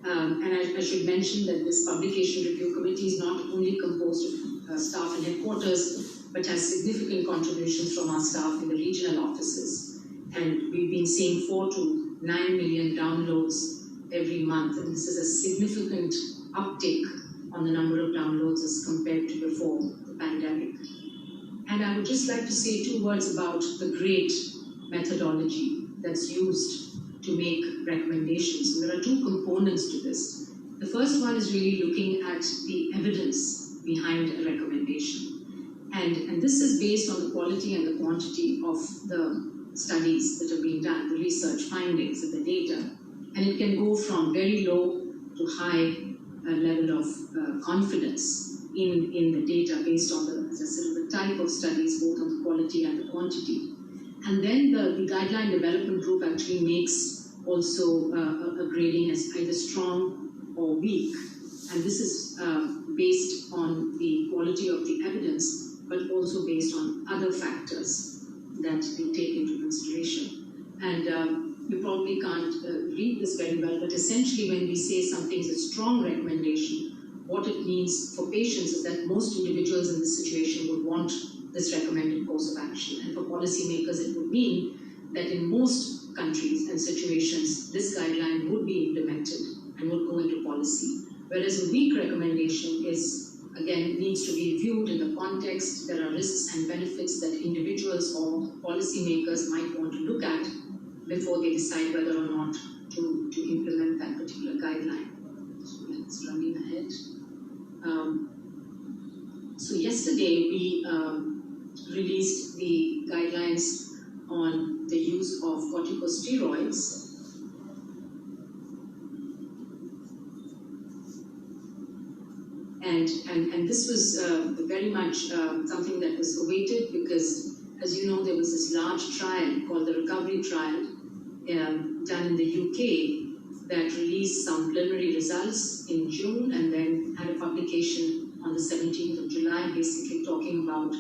And I should mention that this publication review committee is not only composed of staff in headquarters, but has significant contributions from our staff in the regional offices. And we've been seeing 4 to 9 million downloads every month, and this is a significant uptick on the number of downloads as compared to before the pandemic. And I would just like to say 2 words about the GREAT methodology that's used to make recommendations. And there are 2 components to this. The first one is really looking at the evidence behind a recommendation. And this is based on the quality and the quantity of the studies that are being done, the research findings and the data. And it can go from very low to high level of confidence in the data based on the, as I said, the type of studies, both on the quality and the quantity. And then the guideline development group actually makes also a grading as either strong or weak. And this is based on the quality of the evidence, but also based on other factors that they take into consideration. And you probably can't read this very well, but essentially when we say something's a strong recommendation, what it means for patients is that most individuals in this situation would want this recommended course of action. And for policymakers, it would mean that in most countries and situations, this guideline would be implemented and would go into policy. Whereas a weak recommendation is, again, needs to be viewed in the context. There are risks and benefits that individuals or policymakers might want to look at before they decide whether or not to implement that particular guideline. So let's run ahead. So yesterday we released the guidelines on the use of corticosteroids. And this was very much something that was awaited because, as you know, there was this large trial called the recovery trial done in the UK that released some preliminary results in June and then had a publication on the 17th of July, basically talking about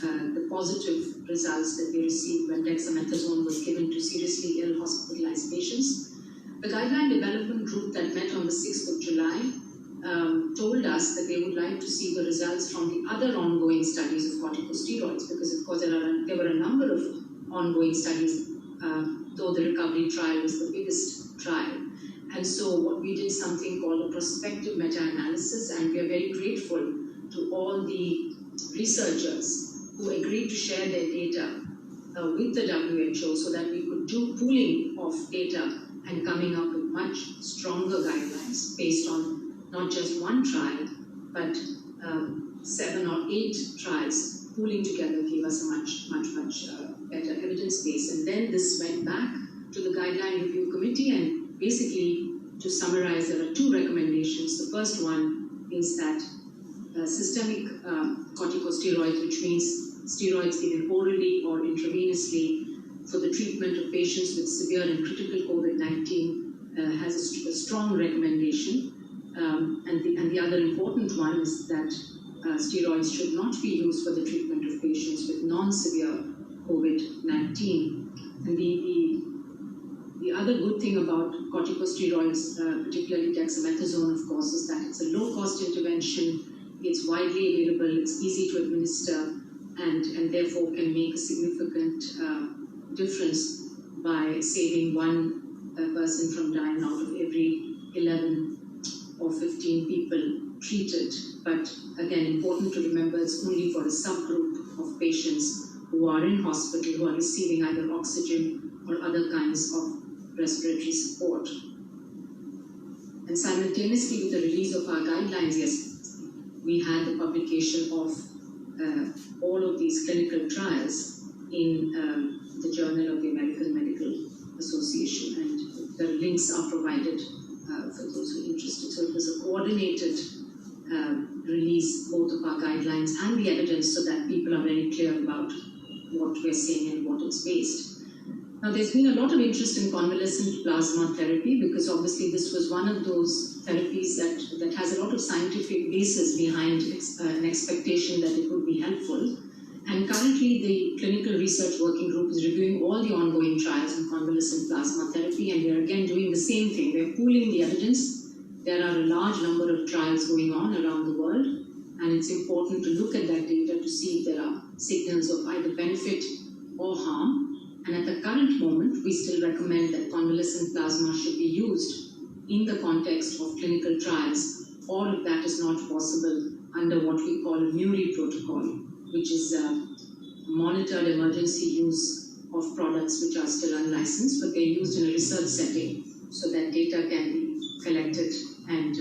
the positive results that they received when dexamethasone was given to seriously ill hospitalized patients. The guideline development group that met on the 6th of July told us that they would like to see the results from the other ongoing studies of corticosteroids, because of course there were a number of ongoing studies, though the recovery trial was the biggest trial. And so what we did something called a prospective meta-analysis, and we are very grateful to all the researchers who agreed to share their data with the WHO so that we could do pooling of data and coming up with much stronger guidelines based on not just one trial, but 7 or 8 trials pooling together gave us a much better evidence base. And then this went back to the Guideline Review Committee, and basically, to summarize, there are 2 recommendations. The first one is that systemic corticosteroids, which means steroids given orally or intravenously for the treatment of patients with severe and critical COVID-19 has a strong recommendation. And the other important one is that steroids should not be used for the treatment of patients with non-severe COVID-19. And the other good thing about corticosteroids, particularly dexamethasone, of course, is that it's a low-cost intervention, it's widely available, it's easy to administer, and therefore can make a significant difference by saving one person from dying out of every 11 or 15 people treated. But again, important to remember, it's only for a subgroup of patients who are in hospital, who are receiving either oxygen or other kinds of respiratory support. And simultaneously with the release of our guidelines, yes, we had the publication of all of these clinical trials in the Journal of the American Medical Association, and the links are provided for those who are interested. So it was a coordinated release, both of our guidelines and the evidence, so that people are very clear about what we're saying and what it's based. Now, there's been a lot of interest in convalescent plasma therapy, because obviously this was one of those therapies that has a lot of scientific basis behind an expectation that it would be helpful. And currently the Clinical Research Working Group is reviewing all the ongoing trials in convalescent plasma therapy, and they're again doing the same thing. They're pooling the evidence. There are a large number of trials going on around the world, and it's important to look at that data to see if there are signals of either benefit or harm. And at the current moment, we still recommend that convalescent plasma should be used in the context of clinical trials, or if that is not possible, under what we call a MURI protocol, which is monitored emergency use of products which are still unlicensed, but they're used in a research setting so that data can be collected and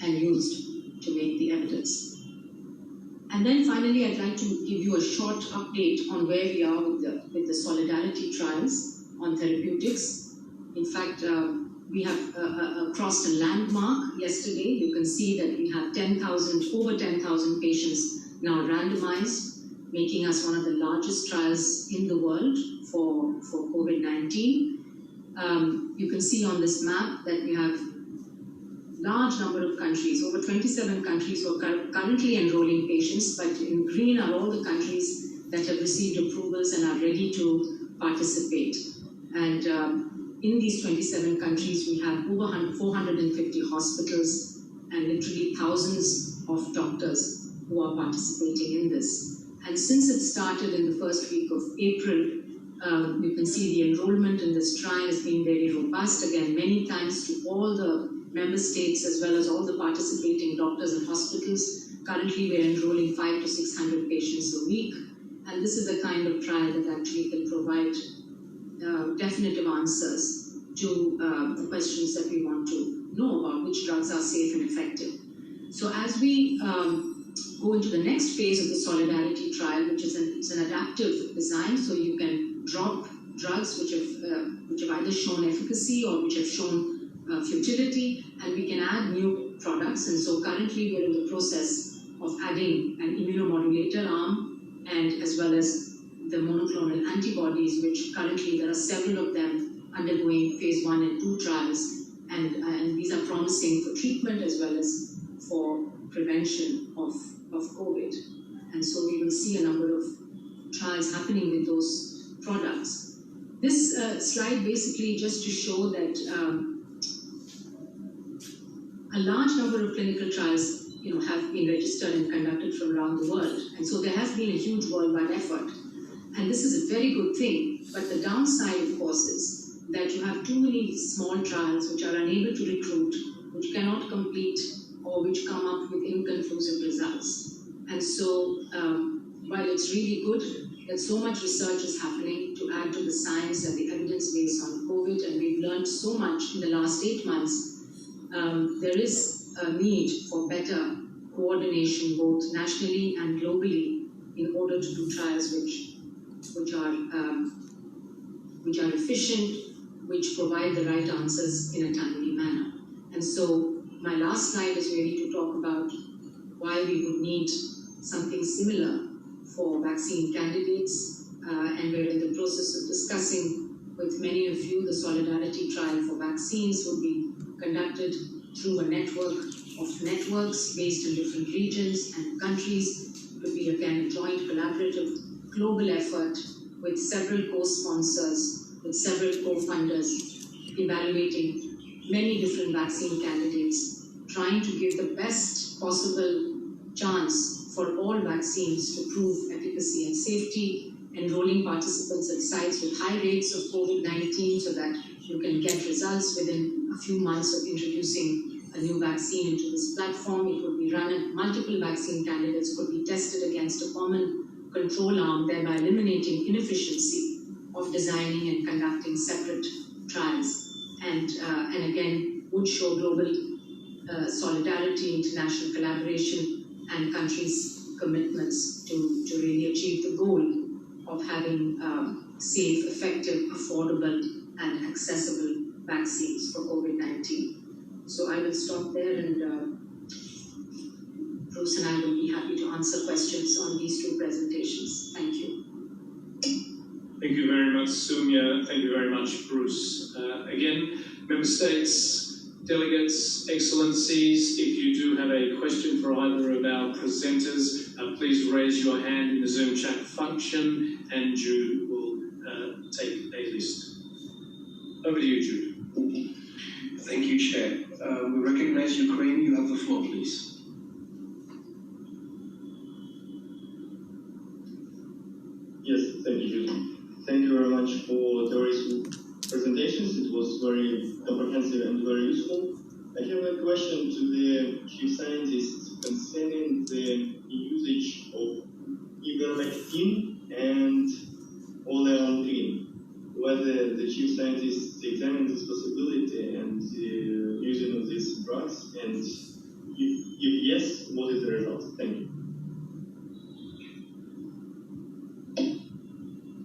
used to make the evidence. And then finally, I'd like to give you a short update on where we are with the solidarity trials on therapeutics. In fact, we have crossed a landmark yesterday. You can see that we have over 10,000 patients now randomized, making us one of the largest trials in the world for COVID-19. You can see on this map that we have large number of countries, over 27 countries who are currently enrolling patients, but in green are all the countries that have received approvals and are ready to participate. And in these 27 countries, we have over 450 hospitals and literally thousands of doctors who are participating in this. And since it started in the first week of April, you can see the enrollment in this trial has been very robust. Again, many thanks to all the member states as well as all the participating doctors and hospitals. Currently, we're enrolling 500 to 600 patients a week. And this is the kind of trial that actually can provide definitive answers to the questions that we want to know about, which drugs are safe and effective. So as we go into the next phase of the solidarity trial, which is an adaptive design, so you can drop drugs which have either shown efficacy or which have shown futility, and we can add new products. And so currently we're in the process of adding an immunomodulator arm, and as well as the monoclonal antibodies, which currently there are several of them undergoing phase 1 and 2 trials, and these are promising for treatment as well as for prevention of COVID. And so we will see a number of trials happening with those products. This slide basically just to show that a large number of clinical trials have been registered and conducted from around the world. And so there has been a huge worldwide effort. And this is a very good thing. But the downside, of course, is that you have too many small trials which are unable to recruit, which cannot complete, or which come up with inconclusive results. And so while it's really good that so much research is happening to add to the science and the evidence base on COVID, and we've learned so much in the last 8 months, there is a need for better coordination both nationally and globally in order to do trials which are efficient, which provide the right answers in a timely manner. And so my last slide is really to talk about why we would need something similar for vaccine candidates, and we're in the process of discussing with many of you. The solidarity trial for vaccines would be conducted through a network of networks based in different regions and countries. It would be again a joint collaborative global effort with several co-sponsors, with several co-funders, evaluating many different vaccine candidates, trying to give the best possible chance for all vaccines to prove efficacy and safety, enrolling participants at sites with high rates of COVID-19 so that you can get results within a few months of introducing a new vaccine into this platform. It would be run and multiple vaccine candidates could be tested against a common control arm, thereby eliminating inefficiency of designing and conducting separate trials. And again, would show global solidarity, international collaboration, and countries' commitments to really achieve the goal of having safe, effective, affordable, and accessible vaccines for COVID-19. So I will stop there, and Bruce and I will be happy to answer questions on these two presentations. Thank you. Thank you very much, Soumya. Thank you very much, Bruce. Again, Member States, delegates, excellencies, if you do have a question for either of our presenters, please raise your hand in the Zoom chat function and Jude will take a list. Over to you, Jude. Thank you, Chair. We recognize Ukraine. You have the floor, please. Yes, thank you, Jude. Thank you very much for the presentations. It was very comprehensive and very useful. I have a question to the chief scientists concerning the usage of ivermectin and oleandrin. Whether the chief scientists examined this possibility and the using of these drugs, and if yes, what is the result? Thank you.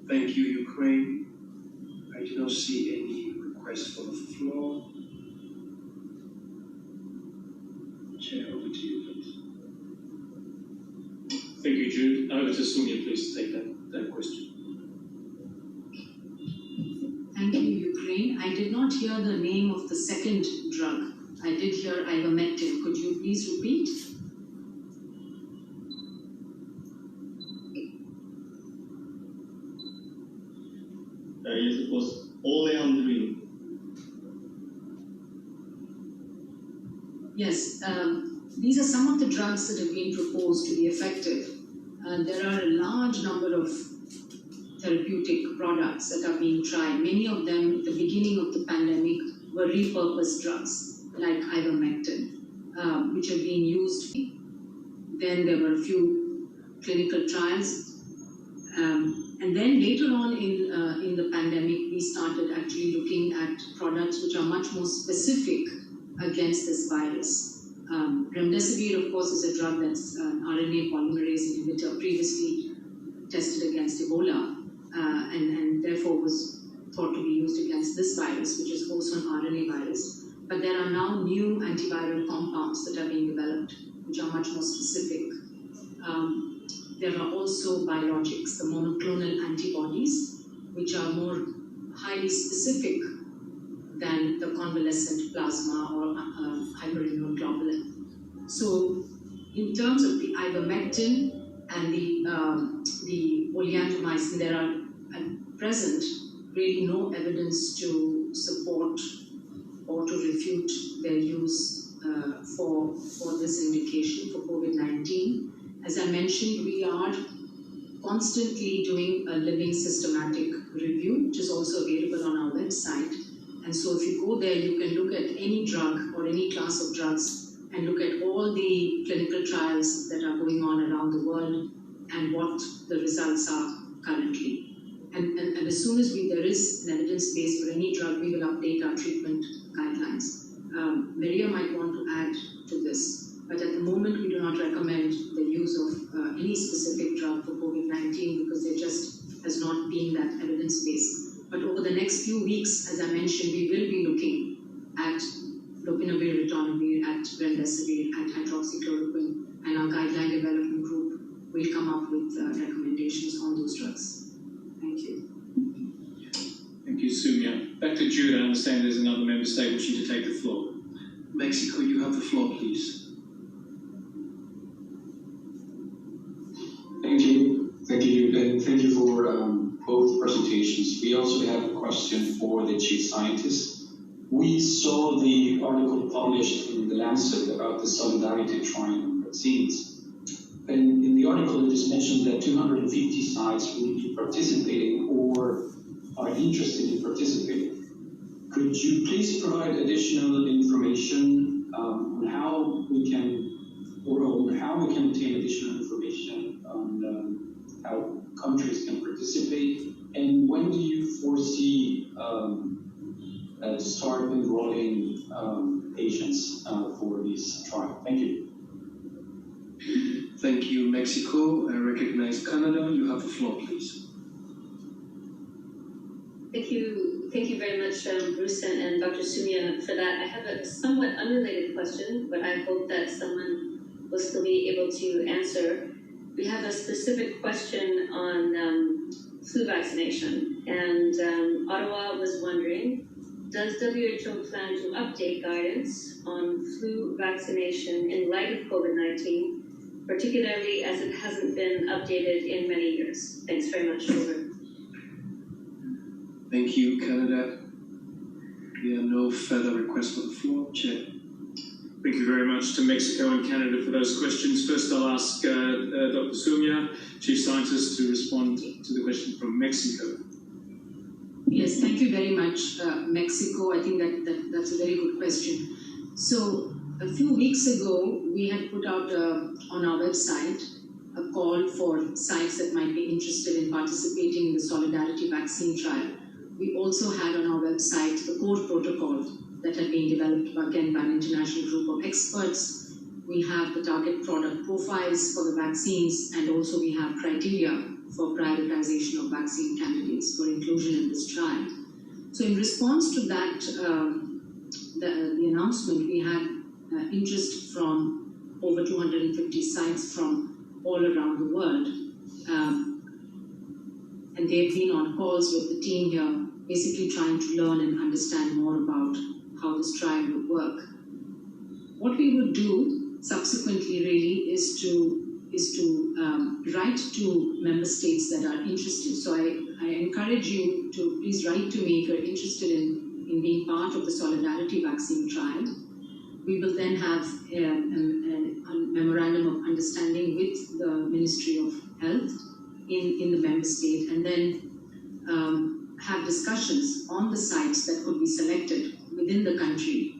Thank you, Ukraine. I do not see any request for the floor. Chair, over to you, please. Thank you, Jude. Over to Soumya, please, to take that question. Thank you, Ukraine. I did not hear the name of the second drug. I did hear ivermectin. Could you please repeat? Yes, it was oleandrin. Yes, these are some of the drugs that have been proposed to be effective. There are a large number of therapeutic products that are being tried. Many of them at the beginning of the pandemic were repurposed drugs like ivermectin, which are being used. Then there were a few clinical trials. And then later on in the pandemic, we started actually looking at products which are much more specific against this virus. Remdesivir, of course, is a drug that's an RNA polymerase inhibitor, previously tested against Ebola, and therefore was thought to be used against this virus, which is also an RNA virus. But there are now new antiviral compounds that are being developed, which are much more specific. There are also biologics, the monoclonal antibodies, which are more highly specific than the convalescent plasma or hyperimmunoglobulin. So in terms of the ivermectin and the oleandromycin, there are at present really no evidence to support or to refute their use for this indication for COVID-19. As I mentioned, we are constantly doing a living systematic review, which is also available on our website. And so if you go there, you can look at any drug or any class of drugs and look at all the clinical trials that are going on around the world and what the results are currently. And as soon as there is an evidence base for any drug, we will update our treatment guidelines. Maria might want to add to this. But at the moment, we do not recommend the use of any specific drug for COVID-19 because there just has not been that evidence base. But over the next few weeks, as I mentioned, we will be looking at lopinavir, ritonavir, at remdesivir, at hydroxychloroquine, and our guideline development group will come up with recommendations on those drugs. Thank you. Thank you, Soumya. Back to Jude. I understand there's another member state wishing to take the floor. Mexico, you have the floor, please. Thank you, and thank you for both presentations. We also have a question for the chief scientist. We saw the article published in The Lancet about the solidarity trial on vaccines. And in the article, it is mentioned that 250 sites will be participating or are interested in participating. Could you please provide additional information on how we can obtain additional information on how countries can participate, and when do you foresee to start enrolling patients for this trial. Thank you. Thank you, Mexico. I recognize Canada. You have the floor, please. Thank you very much, Bruce and Dr. Sumia, for that. I have a somewhat unrelated question, but I hope that someone will still be able to answer. We have a specific question on flu vaccination, and Ottawa was wondering, does WHO plan to update guidance on flu vaccination in light of COVID-19, particularly as it hasn't been updated in many years? Thanks very much, over. Thank you, Canada. There are no further requests for the floor. Chair. Thank you very much to Mexico and Canada for those questions. First, I'll ask Dr. Sumia, Chief Scientist, to respond to the question from Mexico. Yes, thank you very much, Mexico. I think that's a very good question. So a few weeks ago, we had put out on our website a call for sites that might be interested in participating in the Solidarity vaccine trial. We also had on our website the core protocol that had been developed again by an international group of experts. We have the target product profiles for the vaccines, and also we have criteria for prioritization of vaccine candidates for inclusion in this trial. So in response to that, the announcement, we had interest from over 250 sites from all around the world. And they've been on calls with the team here, basically trying to learn and understand more about how this trial would work. What we would do subsequently really is to write to member states that are interested. So I encourage you to please write to me if you're interested in being part of the Solidarity vaccine trial. We will then have a memorandum of understanding with the Ministry of Health in the member state, and then have discussions on the sites that could be selected within the country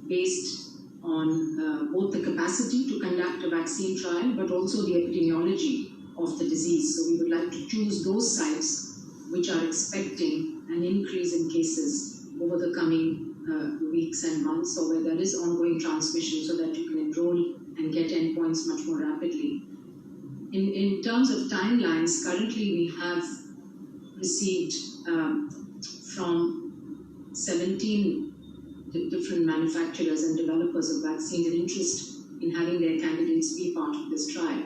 based on both the capacity to conduct a vaccine trial, but also the epidemiology of the disease. So we would like to choose those sites which are expecting an increase in cases over the coming weeks and months, or where there is ongoing transmission, so that you can enroll and get endpoints much more rapidly. In terms of timelines, currently we have received from 17 different manufacturers and developers of vaccines an interest in having their candidates be part of this trial.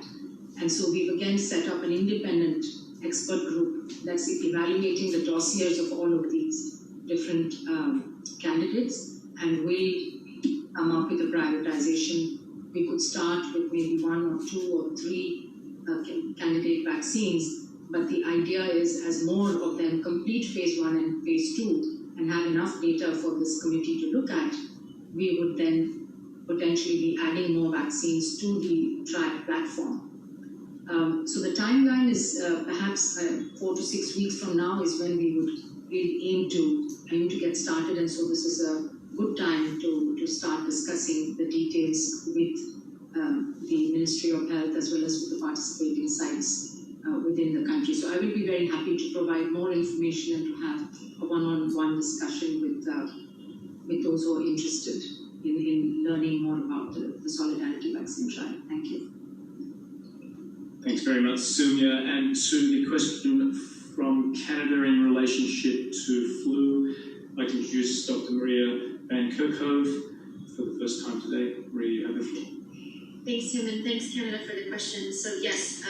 And so we've again set up an independent expert group that's evaluating the dossiers of all of these different candidates, and will come up with a prioritization. We could start with maybe 1 or 2 or 3 candidate vaccines, but the idea is, as more of them complete phase 1 and phase 2 and have enough data for this committee to look at, we would then potentially be adding more vaccines to the trial platform. So the timeline is perhaps 4 to 6 weeks from now is when we would really aim to get started, and so this is a good time to start discussing the details with the Ministry of Health as well as with the participating sites within the country. So I will be very happy to provide more information and to have a one-on-one discussion with those who are interested in learning more about the Solidarity vaccine trial. Thank you. Thanks very much, Sumia. And to the question from Canada in relationship to flu, I'd like to introduce Dr. Maria Van Kerkhove for the first time today. Maria, you have the floor. Thanks, Tim, and thanks, Canada, for the question. So yes,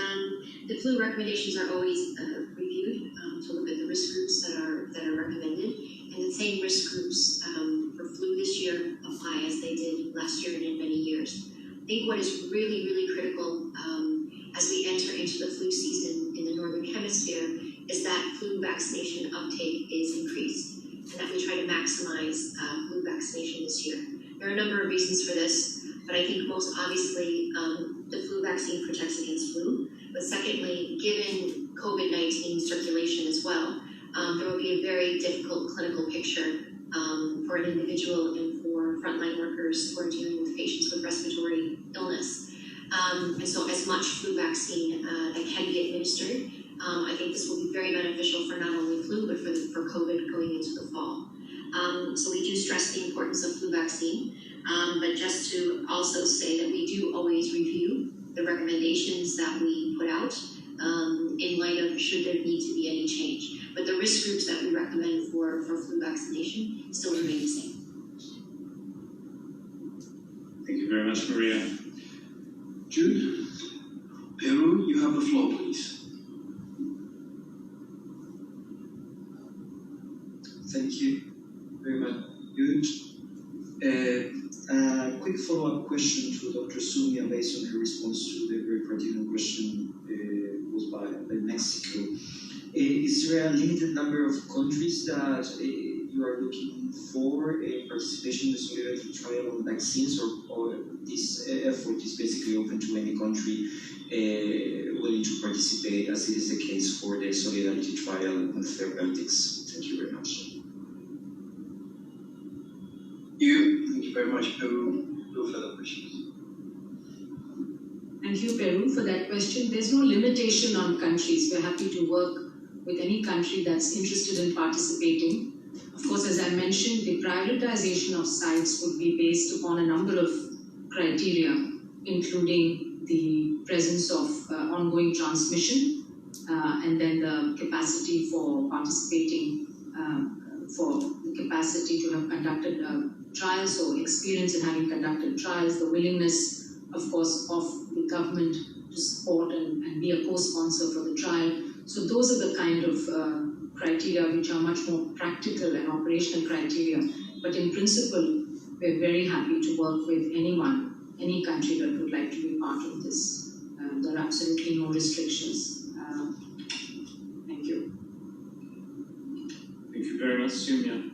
the flu recommendations are always reviewed to look at the risk groups that are recommended, and the same risk groups for flu this year apply as they did last year and in many years. I think what is really, really critical as we enter into the flu season in the Northern Hemisphere is that flu vaccination uptake is increased, and that we try to maximize flu vaccination this year. There are a number of reasons for this, but I think most obviously the flu vaccine protects against flu. But secondly, given COVID-19 circulation as well, there will be a very difficult clinical picture for an individual and for frontline workers who are dealing with patients with respiratory illness. And so as much flu vaccine that can be administered, I think this will be very beneficial for not only flu, but for COVID going into the fall. So we do stress the importance of flu vaccine. But just to also say that we do always review the recommendations that we put out in light of should there need to be any change. But the risk groups that we recommend for flu vaccination still remain the same. Thank you very much, Maria. Jude, Peru, you have the floor, please. Thank you very much, Jude. A quick follow-up question to Dr. Sumia based on her response to the very particular question posed by Mexico. Is there a limited number of countries that you are looking for participation in the solidarity trial on vaccines, or this effort is basically open to any country willing to participate, as it is the case for the solidarity trial on therapeutics? Thank you very much. Thank you very much, Peru. No further questions. Thank you, Peru, for that question. There's no limitation on countries. We're happy to work with any country that's interested in participating. Of course, as I mentioned, the prioritization of sites would be based upon a number of criteria, including the presence of ongoing transmission, and then the capacity for participating, for the capacity to have conducted trials, or experience in having conducted trials, the willingness, of course, of the government to support and be a co-sponsor for the trial. So those are the kind of criteria which are much more practical and operational criteria. But in principle, we're very happy to work with anyone, any country that would like to be part of this. There are absolutely no restrictions. Thank you. Thank you very much, Sumia.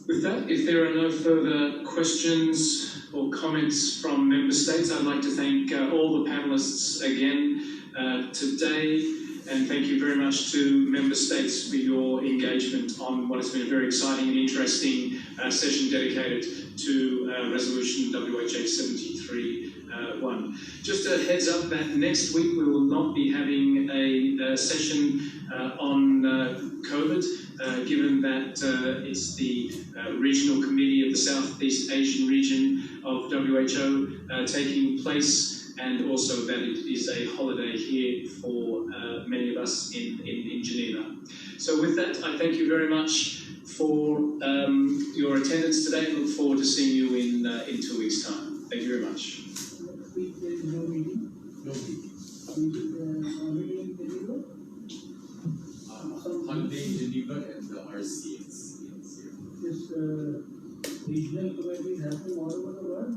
With that, if there are no further questions or comments from member states, I'd like to thank all the panelists again today, and thank you very much to member states for your engagement on what has been a very exciting and interesting session dedicated to Resolution WHA 73.1. Just a heads up that next week we will not be having a session on COVID, given that it's the Regional Committee of the Southeast Asian region of WHO taking place, and also that it is a holiday here for many of us in Geneva. So with that, I thank you very much for your attendance today, and look forward to seeing you in 2 weeks' time. Thank you very much. Next week there is no meeting? No meeting. Already in Geneva? Holiday in Geneva and the RC is here. This regional committee is happening all over the world?